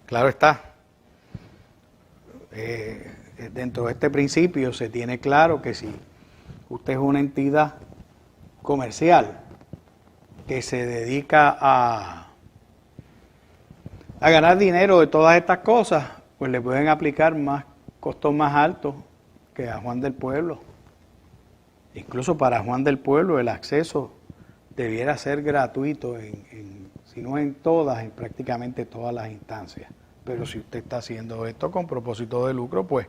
Claro está, dentro de este principio se tiene claro que si usted es una entidad comercial que se dedica a ganar dinero de todas estas cosas, pues le pueden aplicar costos más altos que a Juan del Pueblo. Incluso para Juan del Pueblo el acceso debiera ser gratuito si no en todas, en prácticamente todas las instancias. Pero si usted está haciendo esto con propósito de lucro, pues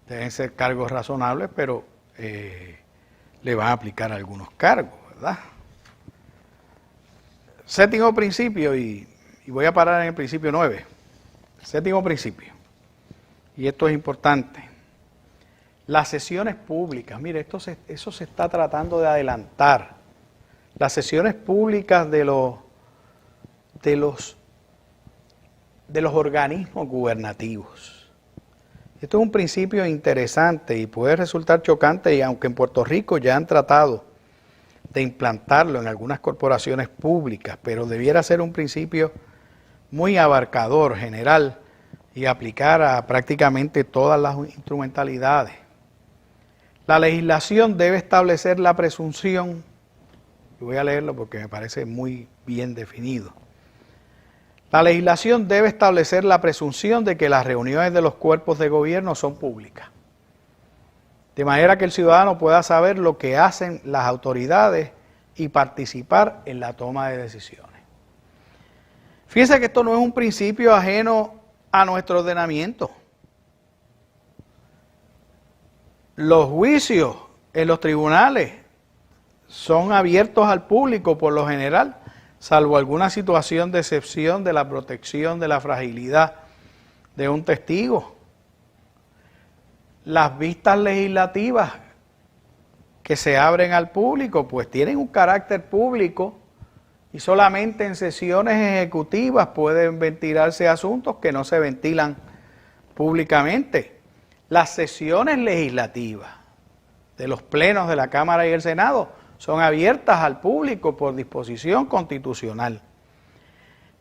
deben ser cargos razonables, pero le van a aplicar algunos cargos, ¿verdad? Séptimo principio, y voy a parar en el principio 9. Séptimo principio, y esto es importante. Las sesiones públicas, mire, eso se está tratando de adelantar. Las sesiones públicas de los de los organismos gubernativos. Esto es un principio interesante y puede resultar chocante, y aunque en Puerto Rico ya han tratado de implantarlo en algunas corporaciones públicas, pero debiera ser un principio muy abarcador, general, y aplicar a prácticamente todas las instrumentalidades. La legislación debe establecer la presunción, y voy a leerlo porque me parece muy bien definido. La legislación debe establecer la presunción de que las reuniones de los cuerpos de gobierno son públicas, de manera que el ciudadano pueda saber lo que hacen las autoridades y participar en la toma de decisiones. Fíjense que esto no es un principio ajeno a nuestro ordenamiento. Los juicios en los tribunales son abiertos al público por lo general, salvo alguna situación de excepción de la protección de la fragilidad de un testigo. Las vistas legislativas que se abren al público, pues tienen un carácter público y solamente en sesiones ejecutivas pueden ventilarse asuntos que no se ventilan públicamente. Las sesiones legislativas de los plenos de la Cámara y el Senado son abiertas al público por disposición constitucional.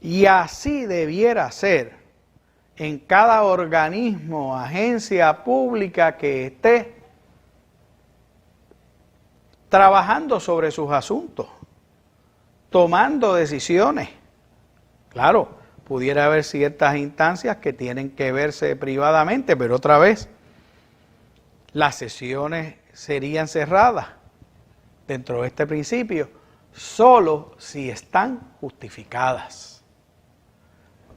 Y así debiera ser en cada organismo, agencia pública que esté trabajando sobre sus asuntos, tomando decisiones. Claro, pudiera haber ciertas instancias que tienen que verse privadamente, pero otra vez, las sesiones serían cerradas dentro de este principio, solo si están justificadas.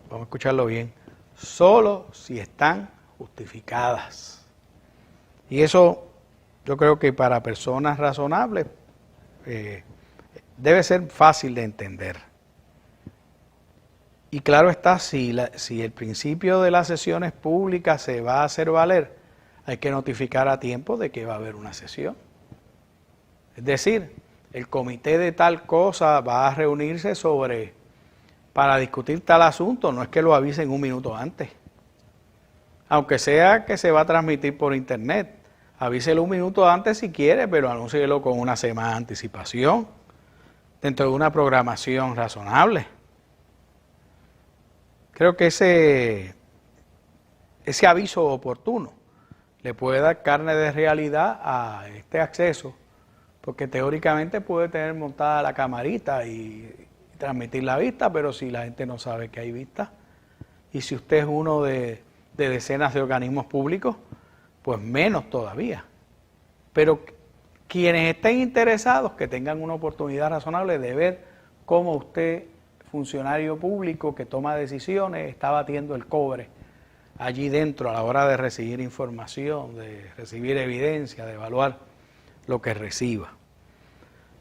Vamos a escucharlo bien. Solo si están justificadas. Y eso yo creo que para personas razonables debe ser fácil de entender. Y claro está, si el principio de las sesiones públicas se va a hacer valer, hay que notificar a tiempo de que va a haber una sesión. Es decir, el comité de tal cosa va a reunirse para discutir tal asunto, no es que lo avisen un minuto antes. Aunque sea que se va a transmitir por internet, avíselo un minuto antes si quiere, pero anúncielo con una semana de anticipación, dentro de una programación razonable. Creo que ese aviso oportuno le puede dar carne de realidad a este acceso, porque teóricamente puede tener montada la camarita y transmitir la vista, pero si la gente no sabe que hay vista, y si usted es uno de decenas de organismos públicos, pues menos todavía. Pero quienes estén interesados, que tengan una oportunidad razonable de ver cómo usted, funcionario público que toma decisiones, está batiendo el cobre allí dentro a la hora de recibir información, de recibir evidencia, de evaluar lo que reciba.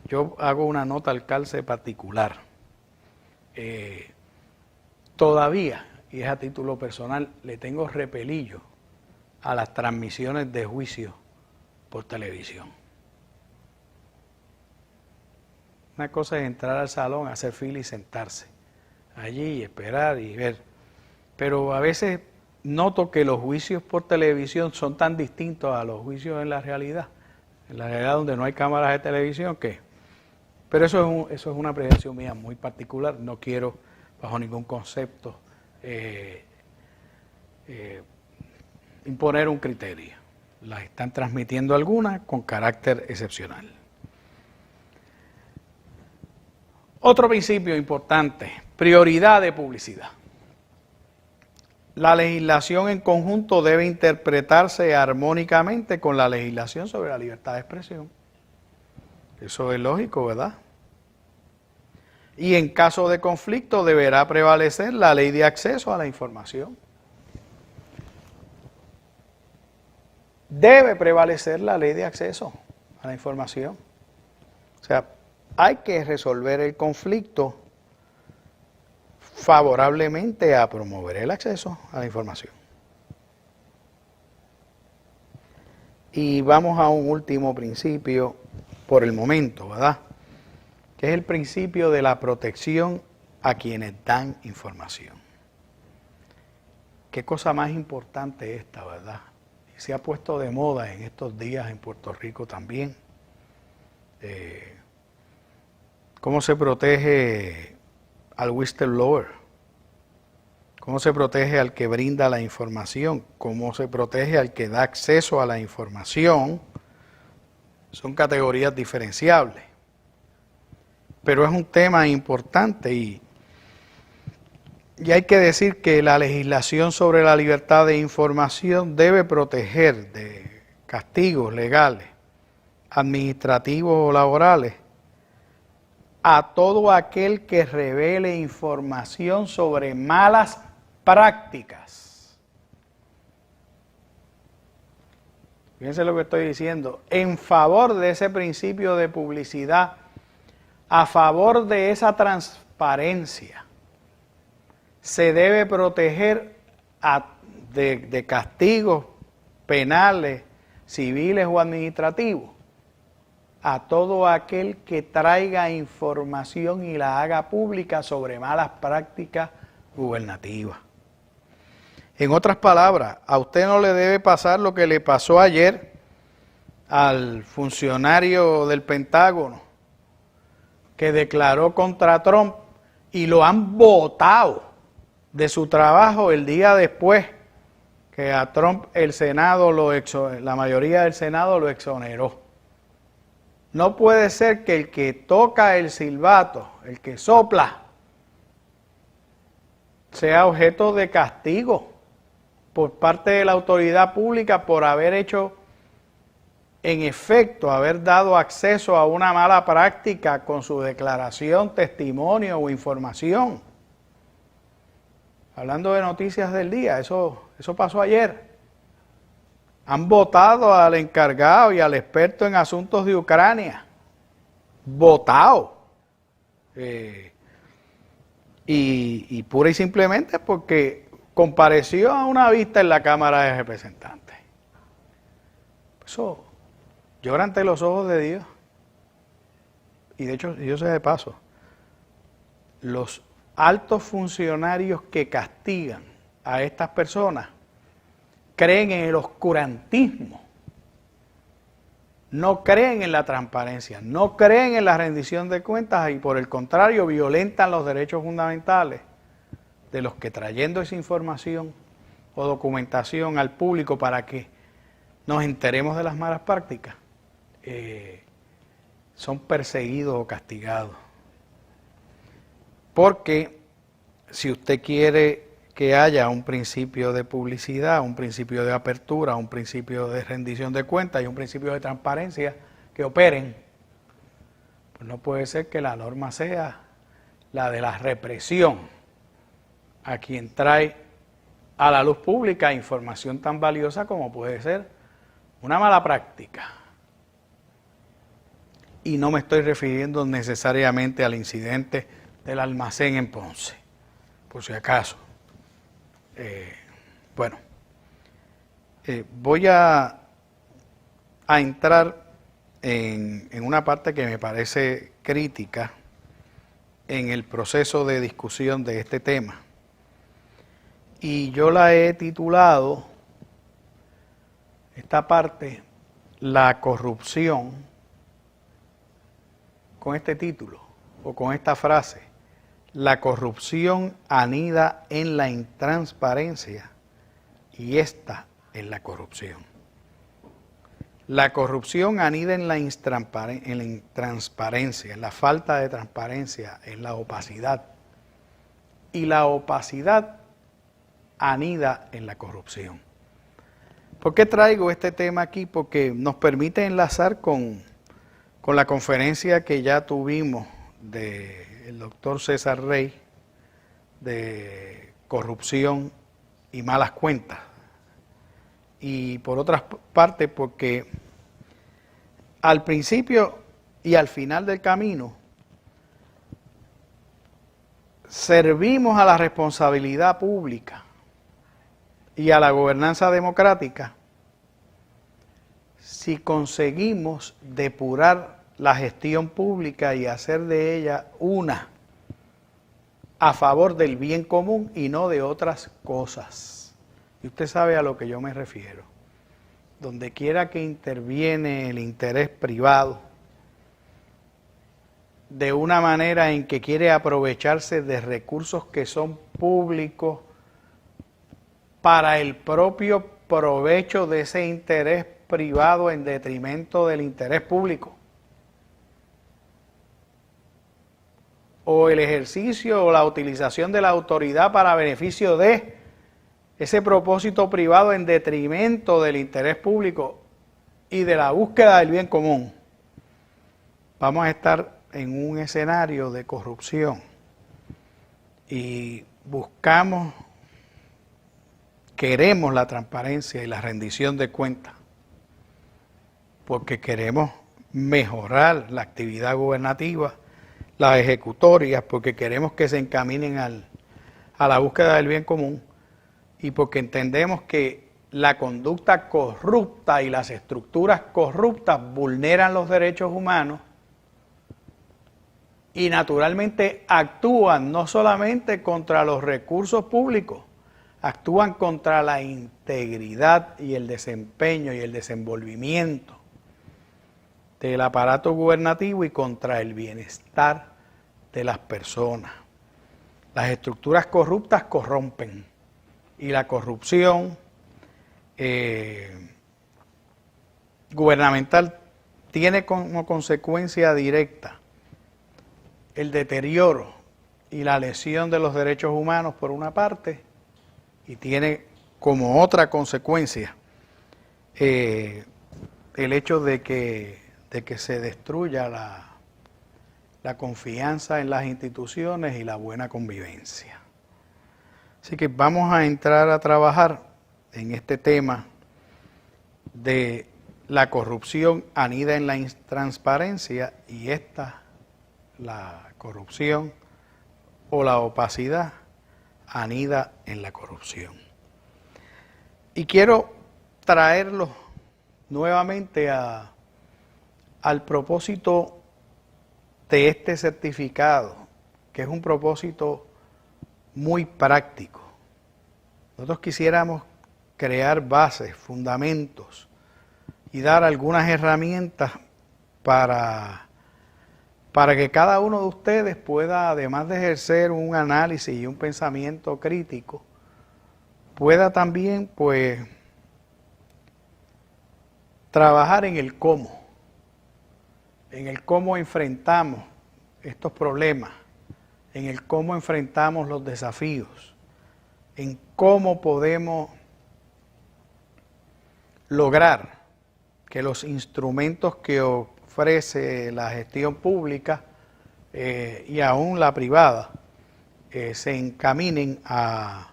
Yo hago una nota al calce particular. Todavía, y es a título personal, le tengo repelillo a las transmisiones de juicio por televisión. Una cosa es entrar al salón, hacer fila y sentarse allí y esperar y ver. Pero a veces noto que los juicios por televisión son tan distintos a los juicios en la realidad donde no hay cámaras de televisión, pero eso es una apreciación mía muy particular. No quiero bajo ningún concepto imponer un criterio. Las están transmitiendo algunas con carácter excepcional. Otro principio importante, prioridad de publicidad. La legislación en conjunto debe interpretarse armónicamente con la legislación sobre la libertad de expresión. Eso es lógico, ¿verdad? Y en caso de conflicto deberá prevalecer la ley de acceso a la información. Debe prevalecer la ley de acceso a la información. O sea, hay que resolver el conflicto favorablemente a promover el acceso a la información. Y vamos a un último principio por el momento, ¿verdad? Que es el principio de la protección a quienes dan información. qué cosa más importante esta, ¿verdad? Y se ha puesto de moda en estos días en Puerto Rico también. ¿Cómo se protege al whistleblower? ¿Cómo se protege al que brinda la información? ¿Cómo se protege al que da acceso a la información? Son categorías diferenciables. Pero es un tema importante y hay que decir que la legislación sobre la libertad de información debe proteger de castigos legales, administrativos o laborales a todo aquel que revele información sobre malas prácticas. Fíjense lo que estoy diciendo, en favor de ese principio de publicidad, a favor de esa transparencia, se debe proteger de castigos penales, civiles o administrativos a todo aquel que traiga información y la haga pública sobre malas prácticas gubernativas. En otras palabras, a usted no le debe pasar lo que le pasó ayer al funcionario del Pentágono que declaró contra Trump y lo han botado de su trabajo el día después que a Trump el Senado la mayoría del Senado lo exoneró. No puede ser que el que toca el silbato, el que sopla, sea objeto de castigo por parte de la autoridad pública por haber hecho, en efecto, haber dado acceso a una mala práctica con su declaración, testimonio o información. Hablando de noticias del día, eso pasó ayer. Han votado al encargado y al experto en asuntos de Ucrania. Votado. Y pura y simplemente porque compareció a una vista en la Cámara de Representantes. Eso llora ante los ojos de Dios. Y de hecho, yo sé de paso, los altos funcionarios que castigan a estas personas creen en el oscurantismo, no creen en la transparencia, no creen en la rendición de cuentas y por el contrario violentan los derechos fundamentales de los que trayendo esa información o documentación al público para que nos enteremos de las malas prácticas, son perseguidos o castigados. Porque si usted quiere que haya un principio de publicidad, un principio de apertura, un principio de rendición de cuentas y un principio de transparencia que operen, pues no puede ser que la norma sea la de la represión a quien trae a la luz pública información tan valiosa como puede ser una mala práctica. Y no me estoy refiriendo necesariamente al incidente del almacén en Ponce, por si acaso. Voy a entrar en una parte que me parece crítica en el proceso de discusión de este tema. Y yo la he titulado, esta parte, La corrupción, con este título o con esta frase: la corrupción anida en la intransparencia y esta en la corrupción. La corrupción anida en la intransparencia, en la falta de transparencia, en la opacidad. Y la opacidad anida en la corrupción. ¿Por qué traigo este tema aquí? Porque nos permite enlazar con la conferencia que ya tuvimos del doctor César Rey de corrupción y malas cuentas. Y por otra parte, porque al principio y al final del camino servimos a la responsabilidad pública y a la gobernanza democrática si conseguimos depurar la gestión pública y hacer de ella una a favor del bien común y no de otras cosas. Y usted sabe a lo que yo me refiero. Donde quiera que interviene el interés privado, de una manera en que quiere aprovecharse de recursos que son públicos para el propio provecho de ese interés privado en detrimento del interés público, o el ejercicio o la utilización de la autoridad para beneficio de ese propósito privado en detrimento del interés público y de la búsqueda del bien común, vamos a estar en un escenario de corrupción y queremos la transparencia y la rendición de cuentas, porque queremos mejorar la actividad gubernativa, las ejecutorias, porque queremos que se encaminen a la búsqueda del bien común y porque entendemos que la conducta corrupta y las estructuras corruptas vulneran los derechos humanos y naturalmente actúan no solamente contra los recursos públicos, actúan contra la integridad y el desempeño y el desenvolvimiento del aparato gubernativo y contra el bienestar de las personas. Las estructuras corruptas corrompen y la corrupción gubernamental tiene como consecuencia directa el deterioro y la lesión de los derechos humanos por una parte, y tiene como otra consecuencia el hecho de que se destruya la confianza en las instituciones y la buena convivencia. Así que vamos a entrar a trabajar en este tema de la corrupción anida en la intransparencia y la corrupción o la opacidad anida en la corrupción. Y quiero traerlo nuevamente al propósito de este certificado, que es un propósito muy práctico. Nosotros quisiéramos crear bases, fundamentos y dar algunas herramientas para que cada uno de ustedes pueda, además de ejercer un análisis y un pensamiento crítico, pueda también, pues, trabajar en el cómo enfrentamos estos problemas, en el cómo enfrentamos los desafíos, en cómo podemos lograr que los instrumentos que ofrece la gestión pública y aún la privada se encaminen a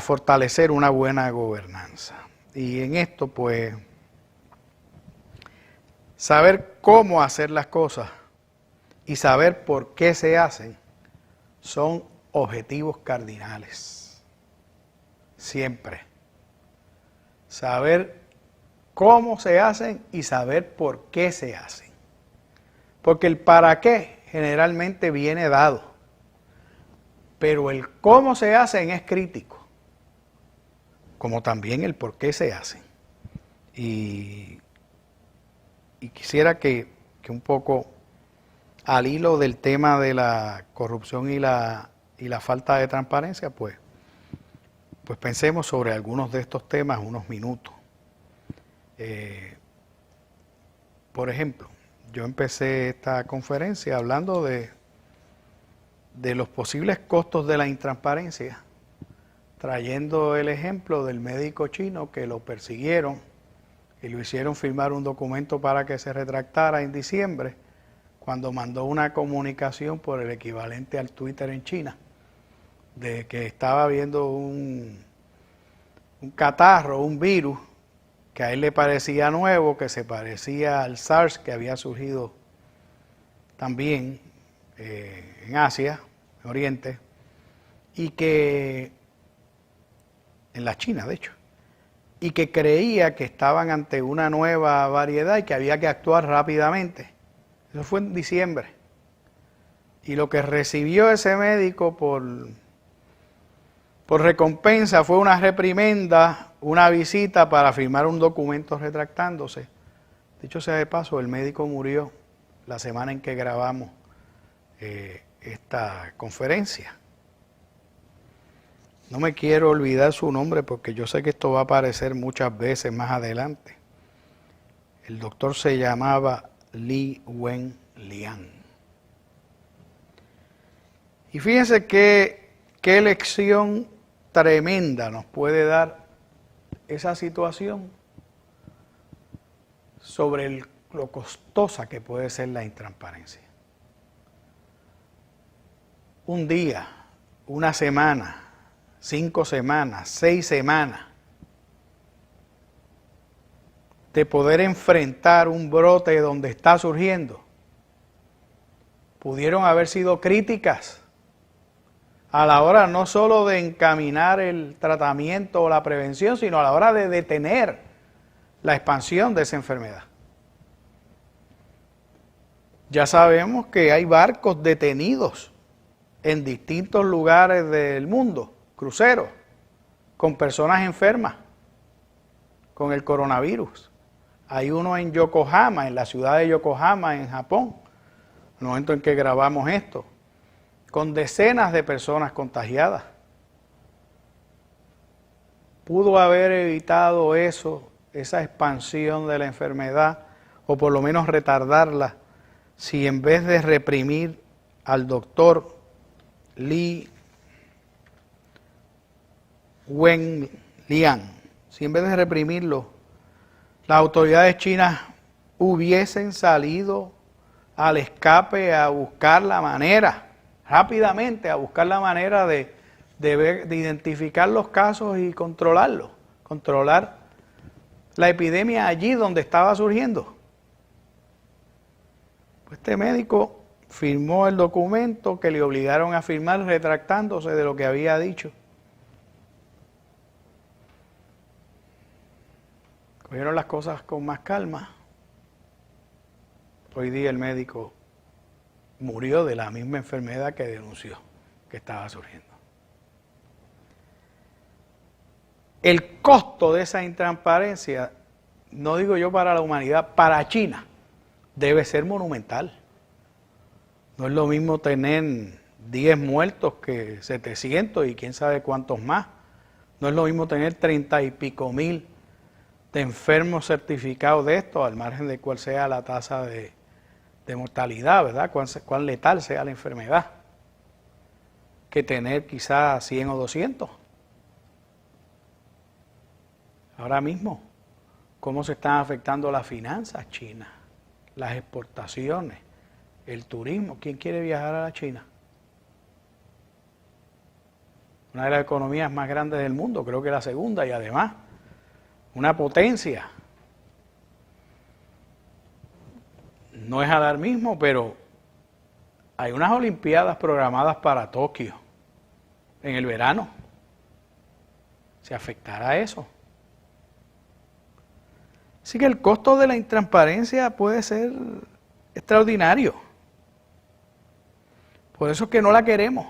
fortalecer una buena gobernanza. Y en esto, pues, saber cómo hacer las cosas y saber por qué se hacen son objetivos cardinales. Siempre. Saber cómo se hacen y saber por qué se hacen. Porque el para qué generalmente viene dado, pero el cómo se hacen es crítico, como también el por qué se hacen. Y quisiera que un poco al hilo del tema de la corrupción y la falta de transparencia, pues pensemos sobre algunos de estos temas unos minutos. Por ejemplo, yo empecé esta conferencia hablando de los posibles costos de la intransparencia, trayendo el ejemplo del médico chino que lo persiguieron y lo hicieron firmar un documento para que se retractara en diciembre, cuando mandó una comunicación por el equivalente al Twitter en China, de que estaba viendo un catarro, un virus, que a él le parecía nuevo, que se parecía al SARS que había surgido también en Asia, en Oriente, y que, en la China de hecho, y que creía que estaban ante una nueva variedad y que había que actuar rápidamente. Eso fue en diciembre. Y lo que recibió ese médico por Por recompensa fue una reprimenda, una visita para firmar un documento retractándose. Dicho sea de paso, el médico murió la semana en que grabamos esta conferencia. No me quiero olvidar su nombre porque yo sé que esto va a aparecer muchas veces más adelante. El doctor se llamaba Li Wenliang. Y fíjense qué lección tremenda nos puede dar esa situación sobre lo costosa que puede ser la intransparencia. Un día, una semana, 5 semanas, 6 semanas de poder enfrentar un brote donde está surgiendo, pudieron haber sido críticas a la hora no solo de encaminar el tratamiento o la prevención, sino a la hora de detener la expansión de esa enfermedad. Ya sabemos que hay barcos detenidos en distintos lugares del mundo, cruceros, con personas enfermas con el coronavirus. Hay uno en Yokohama, en la ciudad de Yokohama, en Japón, en el momento en que grabamos esto, con decenas de personas contagiadas. ¿Pudo haber evitado eso, esa expansión de la enfermedad, o por lo menos retardarla, si en vez de reprimir al doctor Li Wenliang, si en vez de reprimirlo, las autoridades chinas hubiesen salido al escape a buscar la manera, rápidamente a buscar la manera de identificar los casos y controlarlos, controlar la epidemia allí donde estaba surgiendo? Pues este médico firmó el documento que le obligaron a firmar retractándose de lo que había dicho. Cogieron las cosas con más calma. Hoy día el médico murió de la misma enfermedad que denunció que estaba surgiendo. El costo de esa intransparencia, no digo yo para la humanidad, para China, debe ser monumental. No es lo mismo tener 10 muertos que 700 y quién sabe cuántos más. No es lo mismo tener 30 y pico mil de enfermos certificados de esto, al margen de cuál sea la tasa de mortalidad, ¿verdad? Cuán letal sea la enfermedad, que tener quizás 100 o 200. Ahora mismo, ¿cómo se están afectando las finanzas chinas, las exportaciones, el turismo? ¿Quién quiere viajar a la China? Una de las economías más grandes del mundo, creo que la segunda, y además una potencia. No es alarmismo, pero hay unas olimpiadas programadas para Tokio en el verano. ¿Se afectará eso? Así que el costo de la intransparencia puede ser extraordinario. Por eso es que no la queremos.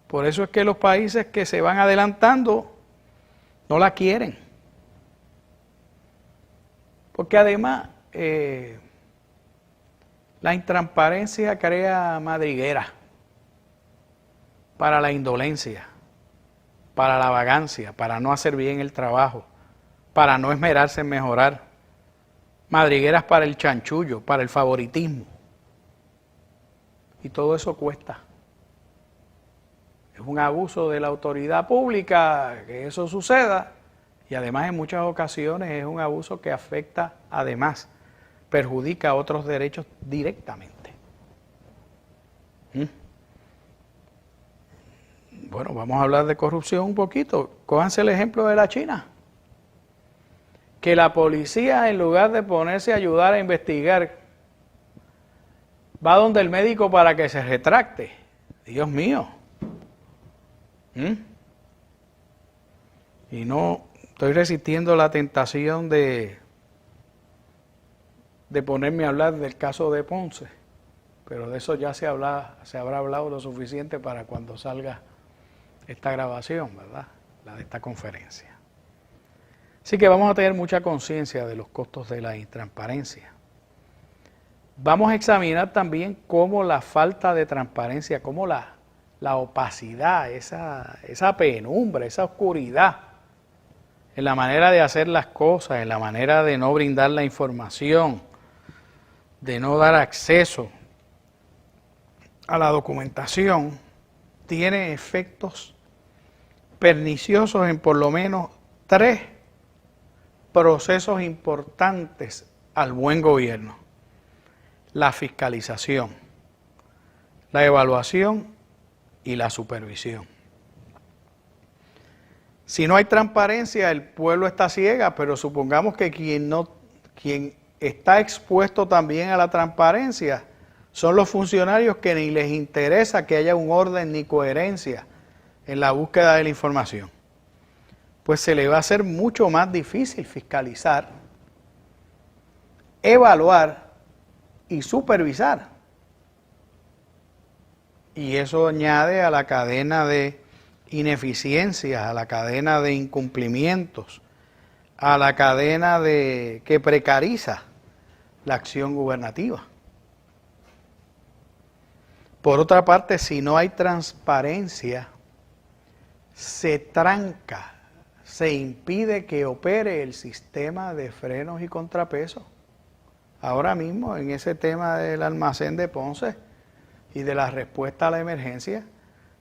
Por eso es que los países que se van adelantando no la quieren. Porque además la intransparencia crea madriguera para la indolencia, para la vagancia, para no hacer bien el trabajo, para no esmerarse en mejorar, madrigueras para el chanchullo, para el favoritismo. Y todo eso cuesta. Es un abuso de la autoridad pública que eso suceda, y además en muchas ocasiones es un abuso que afecta, además, perjudica a otros derechos directamente. Bueno, vamos a hablar de corrupción un poquito. Cójanse el ejemplo de la China. Que la policía, en lugar de ponerse a ayudar a investigar, va donde el médico para que se retracte. Dios mío. Y no estoy resistiendo la tentación de ponerme a hablar del caso de Ponce, pero de eso ya se habrá hablado lo suficiente para cuando salga esta grabación, ¿verdad? La de esta conferencia. Así que vamos a tener mucha conciencia de los costos de la intransparencia. Vamos a examinar también cómo la falta de transparencia, cómo la opacidad, esa penumbra, esa oscuridad en la manera de hacer las cosas, en la manera de no brindar la información, de no dar acceso a la documentación, tiene efectos perniciosos en por lo menos 3 procesos importantes al buen gobierno: la fiscalización, la evaluación y la supervisión. Si no hay transparencia, el pueblo está ciega, pero supongamos que quien está expuesto también a la transparencia son los funcionarios que ni les interesa que haya un orden ni coherencia en la búsqueda de la información. Pues se le va a hacer mucho más difícil fiscalizar, evaluar y supervisar. Y eso añade a la cadena de ineficiencias, a la cadena de incumplimientos, a la cadena que precariza la acción gubernativa. Por otra parte, si no hay transparencia, se tranca, se impide que opere el sistema de frenos y contrapesos. Ahora mismo, en ese tema del almacén de Ponce y de la respuesta a la emergencia,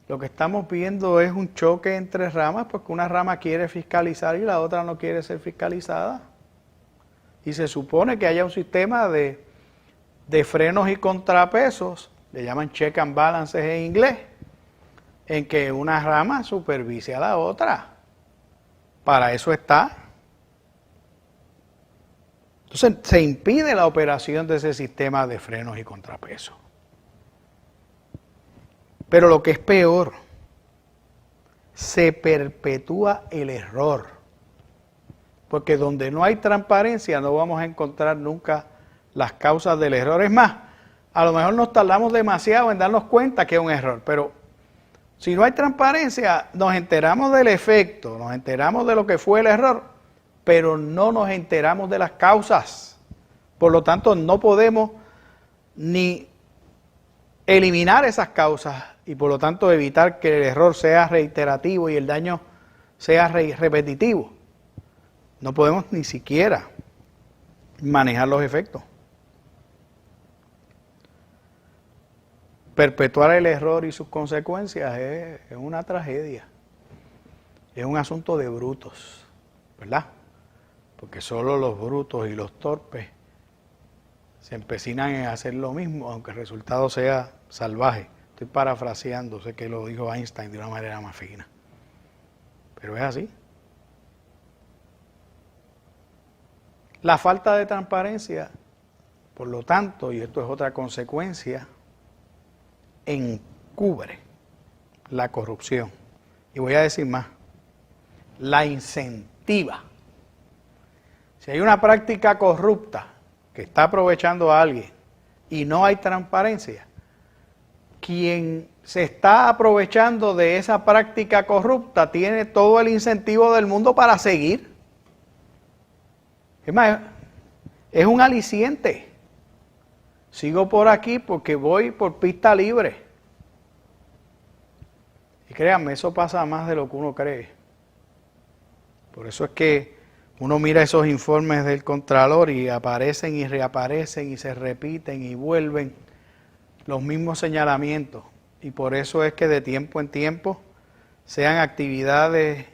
lo que estamos viendo es un choque entre ramas, porque una rama quiere fiscalizar y la otra no quiere ser fiscalizada. Y se supone que haya un sistema de frenos y contrapesos, le llaman check and balances en inglés, en que una rama supervise a la otra. Para eso está. Entonces se impide la operación de ese sistema de frenos y contrapesos. Pero lo que es peor, se perpetúa el error. Porque donde no hay transparencia no vamos a encontrar nunca las causas del error. Es más, a lo mejor nos tardamos demasiado en darnos cuenta que es un error, pero si no hay transparencia, nos enteramos del efecto, nos enteramos de lo que fue el error, pero no nos enteramos de las causas. Por lo tanto, no podemos ni eliminar esas causas y por lo tanto evitar que el error sea reiterativo y el daño sea repetitivo. No podemos ni siquiera manejar los efectos. Perpetuar el error y sus consecuencias es una tragedia. Es un asunto de brutos, ¿verdad? Porque solo los brutos y los torpes se empecinan en hacer lo mismo, aunque el resultado sea salvaje. Estoy parafraseando, sé que lo dijo Einstein de una manera más fina. Pero es así. La falta de transparencia, por lo tanto, y esto es otra consecuencia, encubre la corrupción. Y voy a decir más, la incentiva. Si hay una práctica corrupta que está aprovechando a alguien y no hay transparencia, quien se está aprovechando de esa práctica corrupta tiene todo el incentivo del mundo para seguir. Es más, es un aliciente. Sigo por aquí porque voy por pista libre. Y créanme, eso pasa más de lo que uno cree. Por eso es que uno mira esos informes del Contralor y aparecen y reaparecen y se repiten y vuelven los mismos señalamientos. Y por eso es que de tiempo en tiempo, sean actividades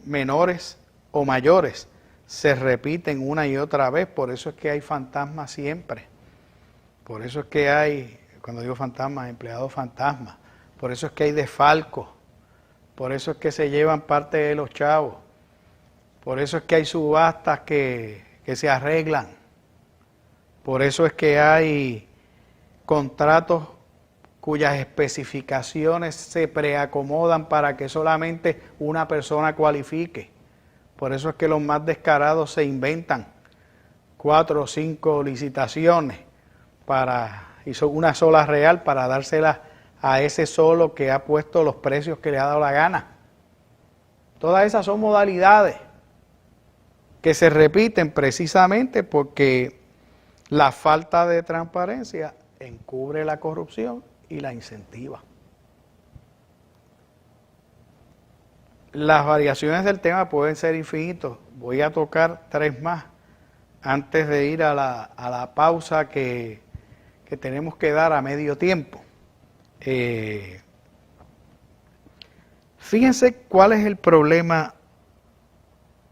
menores o mayores, se repiten una y otra vez. Por eso es que hay fantasmas siempre. Por eso es que hay, cuando digo fantasmas, empleados fantasmas. Por eso es que hay desfalcos. Por eso es que se llevan parte de los chavos. Por eso es que hay subastas que se arreglan. Por eso es que hay contratos cuyas especificaciones se preacomodan para que solamente una persona cualifique. Por eso es que los más descarados se inventan 4 o 5 licitaciones y son una sola real para dárselas a ese solo que ha puesto los precios que le ha dado la gana. Todas esas son modalidades que se repiten precisamente porque la falta de transparencia encubre la corrupción y la incentiva. Las variaciones del tema pueden ser infinitos. Voy a tocar 3 más antes de ir a la pausa que tenemos que dar a medio tiempo. Fíjense cuál es el problema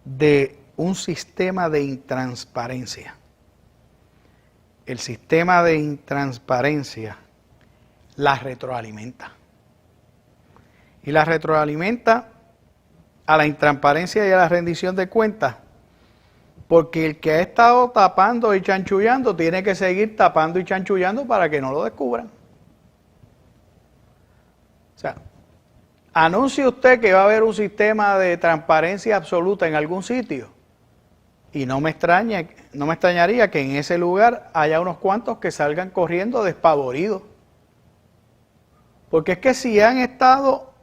de un sistema de intransparencia. El sistema de intransparencia la retroalimenta. Y la retroalimenta a la intransparencia y a la rendición de cuentas, porque el que ha estado tapando y chanchullando tiene que seguir tapando y chanchullando para que no lo descubran. O sea, anuncie usted que va a haber un sistema de transparencia absoluta en algún sitio y no me extrañaría que en ese lugar haya unos cuantos que salgan corriendo despavoridos. Porque es que si han estado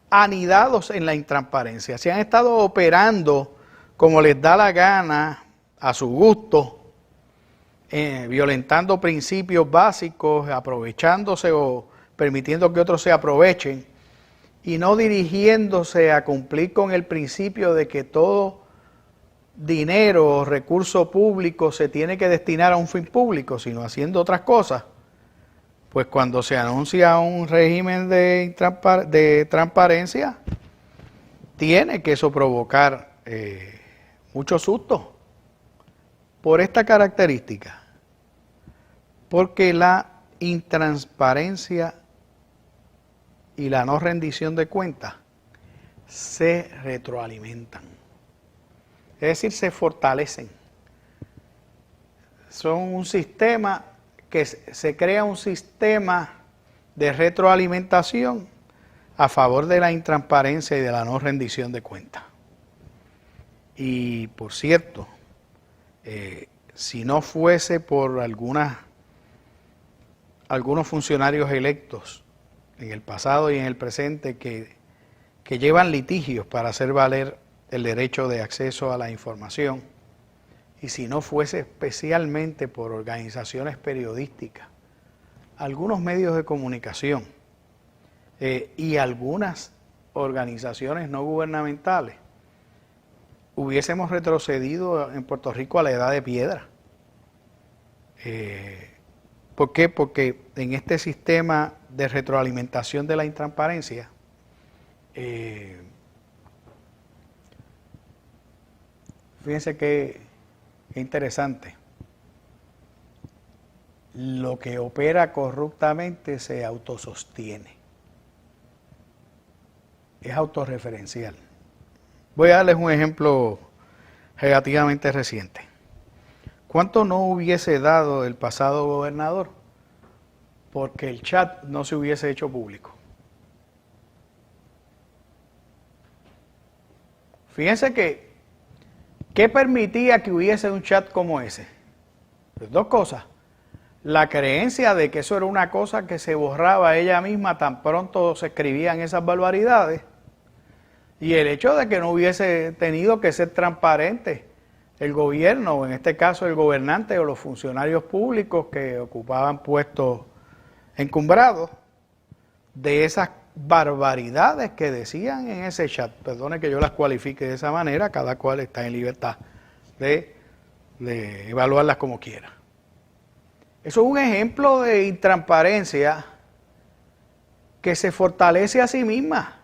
anidados en la intransparencia, si han estado operando como les da la gana, a su gusto, violentando principios básicos, aprovechándose o permitiendo que otros se aprovechen, y no dirigiéndose a cumplir con el principio de que todo dinero o recurso público se tiene que destinar a un fin público, sino haciendo otras cosas, pues cuando se anuncia un régimen de transparencia, tiene que eso provocar mucho susto por esta característica, porque la intransparencia y la no rendición de cuentas se retroalimentan, es decir, se fortalecen. Son un sistema que se crea un sistema de retroalimentación a favor de la intransparencia y de la no rendición de cuentas. Y por cierto, si no fuese por algunos funcionarios electos en el pasado y en el presente que llevan litigios para hacer valer el derecho de acceso a la información, y si no fuese especialmente por organizaciones periodísticas, algunos medios de comunicación y algunas organizaciones no gubernamentales, hubiésemos retrocedido en Puerto Rico a la edad de piedra. ¿Por qué? Porque en este sistema de retroalimentación de la intransparencia, fíjense que interesante. Lo que opera corruptamente se autosostiene. Es autorreferencial. Voy a darles un ejemplo relativamente reciente. ¿Cuánto no hubiese dado el pasado gobernador porque el chat no se hubiese hecho público? Fíjense que ¿qué permitía que hubiese un chat como ese? Pues 2 cosas. La creencia de que eso era una cosa que se borraba ella misma tan pronto se escribían esas barbaridades, y el hecho de que no hubiese tenido que ser transparente el gobierno, o en este caso el gobernante o los funcionarios públicos que ocupaban puestos encumbrados, de esas barbaridades que decían en ese chat. Perdone que yo las cualifique de esa manera, cada cual está en libertad de evaluarlas como quiera. Eso es un ejemplo de intransparencia que se fortalece a sí misma.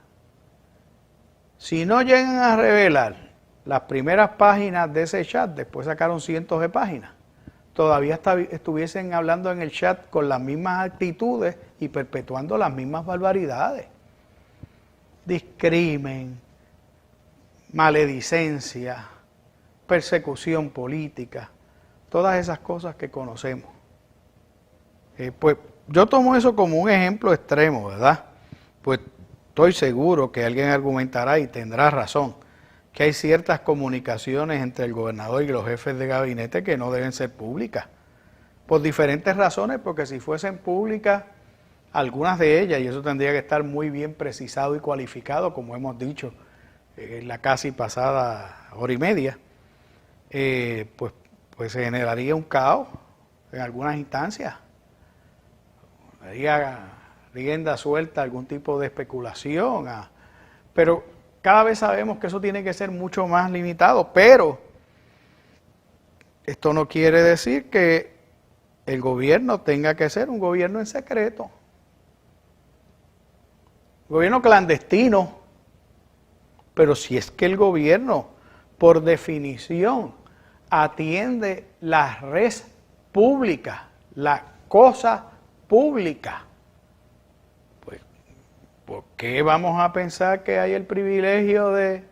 Si no llegan a revelar las primeras páginas de ese chat, después sacaron cientos de páginas, todavía estuviesen hablando en el chat con las mismas actitudes y perpetuando las mismas barbaridades. Discrimen, maledicencia, persecución política, todas esas cosas que conocemos. Pues yo tomo eso como un ejemplo extremo, ¿verdad? Pues estoy seguro que alguien argumentará y tendrá razón, que hay ciertas comunicaciones entre el gobernador y los jefes de gabinete que no deben ser públicas, por diferentes razones, porque si fuesen públicas algunas de ellas, y eso tendría que estar muy bien precisado y cualificado, como hemos dicho en la casi pasada hora y media, pues se generaría un caos en algunas instancias. Daría rienda suelta a algún tipo de especulación, pero cada vez sabemos que eso tiene que ser mucho más limitado, pero esto no quiere decir que el gobierno tenga que ser un gobierno en secreto, un gobierno clandestino, pero si es que el gobierno, por definición, atiende la res pública, la cosa pública, pues, ¿por qué vamos a pensar que hay el privilegio de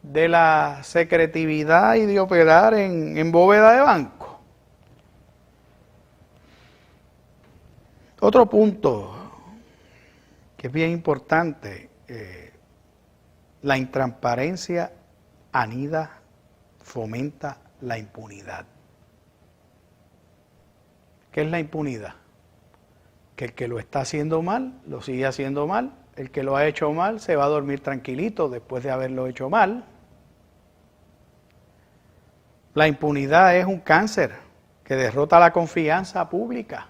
la secretividad y de operar en bóveda de banco? Otro punto que es bien importante, la intransparencia anida, fomenta la impunidad. ¿Qué es la impunidad? Que el que lo está haciendo mal, lo sigue haciendo mal. El que lo ha hecho mal se va a dormir tranquilito después de haberlo hecho mal. La impunidad es un cáncer que derrota la confianza pública.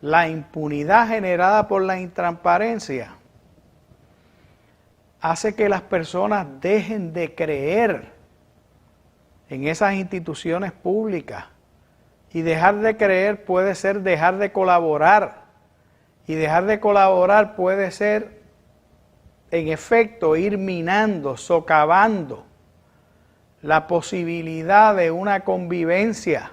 La impunidad generada por la intransparencia hace que las personas dejen de creer en esas instituciones públicas. Y dejar de creer puede ser dejar de colaborar. Y dejar de colaborar puede ser, en efecto, ir minando, socavando la posibilidad de una convivencia.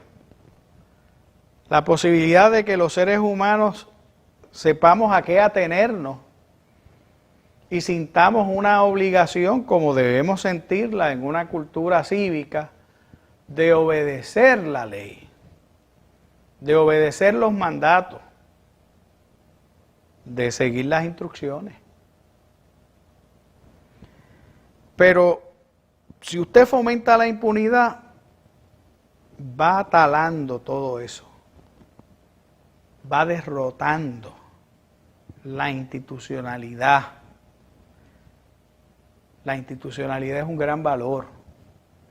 La posibilidad de que los seres humanos sepamos a qué atenernos y sintamos una obligación, como debemos sentirla en una cultura cívica, de obedecer la ley, de obedecer los mandatos, de seguir las instrucciones. Pero si usted fomenta la impunidad, va talando todo eso, va derrotando la institucionalidad. La institucionalidad es un gran valor,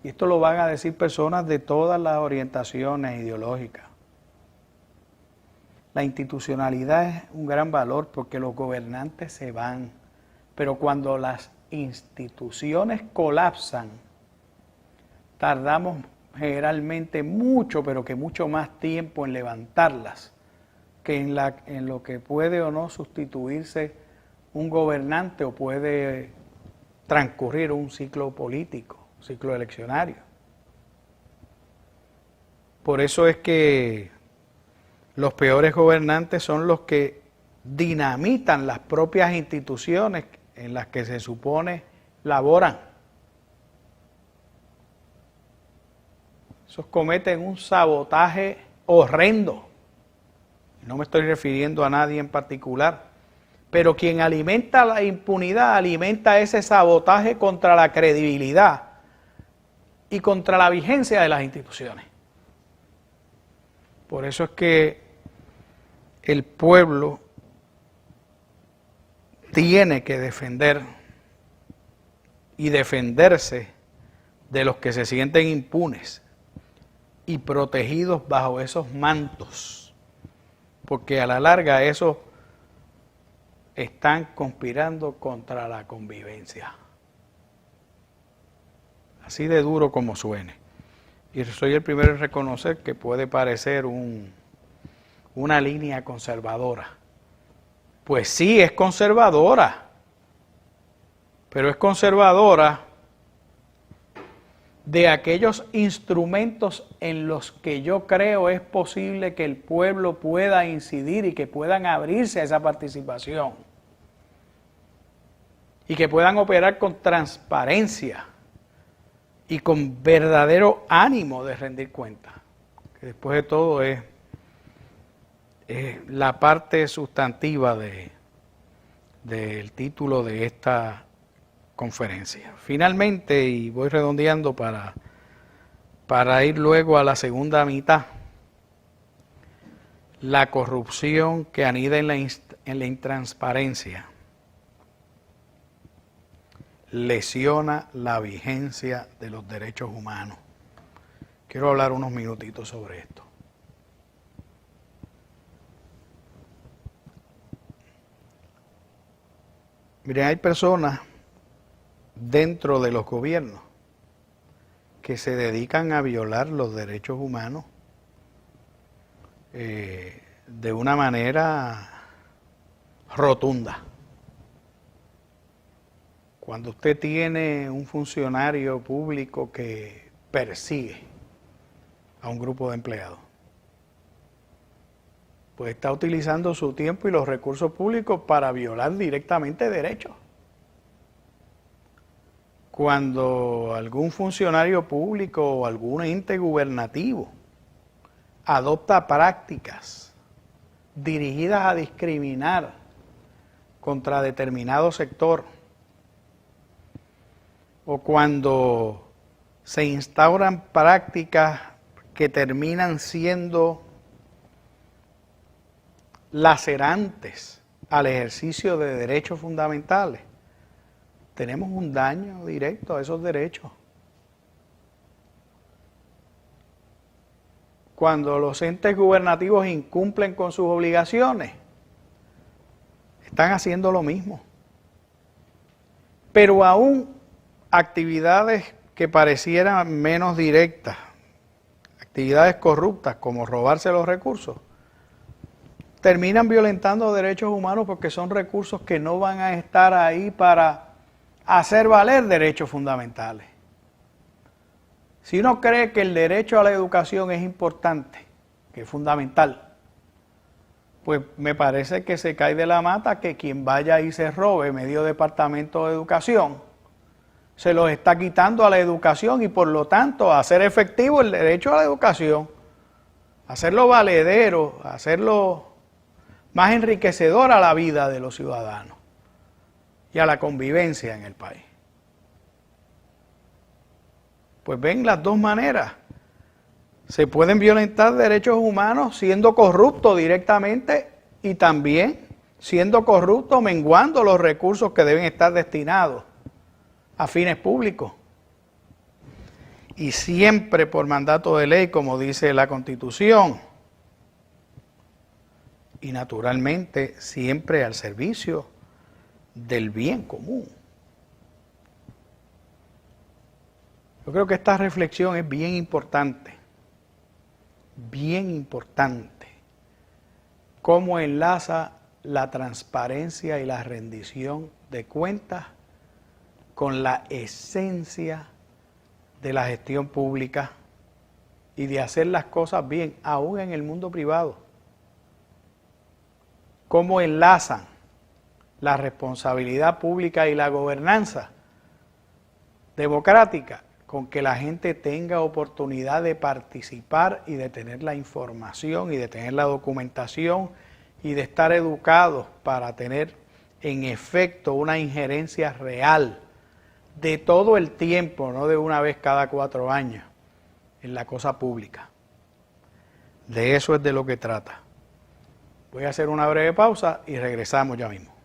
y esto lo van a decir personas de todas las orientaciones ideológicas. La institucionalidad es un gran valor porque los gobernantes se van, pero cuando las instituciones colapsan, tardamos generalmente mucho, pero que mucho más tiempo en levantarlas que en lo que puede o no sustituirse un gobernante o puede transcurrir un ciclo político, un ciclo eleccionario. Por eso es que los peores gobernantes son los que dinamitan las propias instituciones en las que se supone laboran. Esos cometen un sabotaje horrendo. No me estoy refiriendo a nadie en particular, pero quien alimenta la impunidad alimenta ese sabotaje contra la credibilidad y contra la vigencia de las instituciones. Por eso es que el pueblo tiene que defender y defenderse de los que se sienten impunes y protegidos bajo esos mantos, porque a la larga esos están conspirando contra la convivencia. Así de duro como suene. Y soy el primero en reconocer que puede parecer una línea conservadora. Pues sí, es conservadora, pero es conservadora de aquellos instrumentos en los que yo creo es posible que el pueblo pueda incidir y que puedan abrirse a esa participación y que puedan operar con transparencia y con verdadero ánimo de rendir cuentas, que después de todo es la parte sustantiva del título de esta conferencia. Finalmente, y voy redondeando para ir luego a la segunda mitad, La corrupción que anida en la intransparencia lesiona la vigencia de los derechos humanos. Quiero hablar unos minutitos sobre esto. Miren, hay personas dentro de los gobiernos que se dedican a violar los derechos humanos de una manera rotunda. Cuando usted tiene un funcionario público que persigue a un grupo de empleados, pues está utilizando su tiempo y los recursos públicos para violar directamente derechos. Cuando algún funcionario público o algún ente gubernativo adopta prácticas dirigidas a discriminar contra determinado sector, o cuando se instauran prácticas que terminan siendo lacerantes al ejercicio de derechos fundamentales, tenemos un daño directo a esos derechos. Cuando los entes gubernativos incumplen con sus obligaciones, están haciendo lo mismo. Pero aún actividades que parecieran menos directas, actividades corruptas como robarse los recursos, terminan violentando derechos humanos porque son recursos que no van a estar ahí para hacer valer derechos fundamentales. Si uno cree que el derecho a la educación es importante, que es fundamental, pues me parece que se cae de la mata que quien vaya y se robe medio departamento de educación se los está quitando a la educación y por lo tanto a hacer efectivo el derecho a la educación, hacerlo valedero, hacerlo más enriquecedor a la vida de los ciudadanos y a la convivencia en el país. Pues ven las dos maneras. Se pueden violentar derechos humanos siendo corrupto directamente y también siendo corrupto menguando los recursos que deben estar destinados a fines públicos. Y siempre por mandato de ley, como dice la Constitución. Y naturalmente siempre al servicio del bien común. Yo creo que esta reflexión es bien importante, cómo enlaza la transparencia y la rendición de cuentas con la esencia de la gestión pública y de hacer las cosas bien, aún en el mundo privado. Cómo enlazan la responsabilidad pública y la gobernanza democrática con que la gente tenga oportunidad de participar y de tener la información y de tener la documentación y de estar educados para tener en efecto una injerencia real de todo el tiempo, no de una vez cada 4 años, en la cosa pública. De eso es de lo que trata. Voy a hacer una breve pausa y regresamos ya mismo.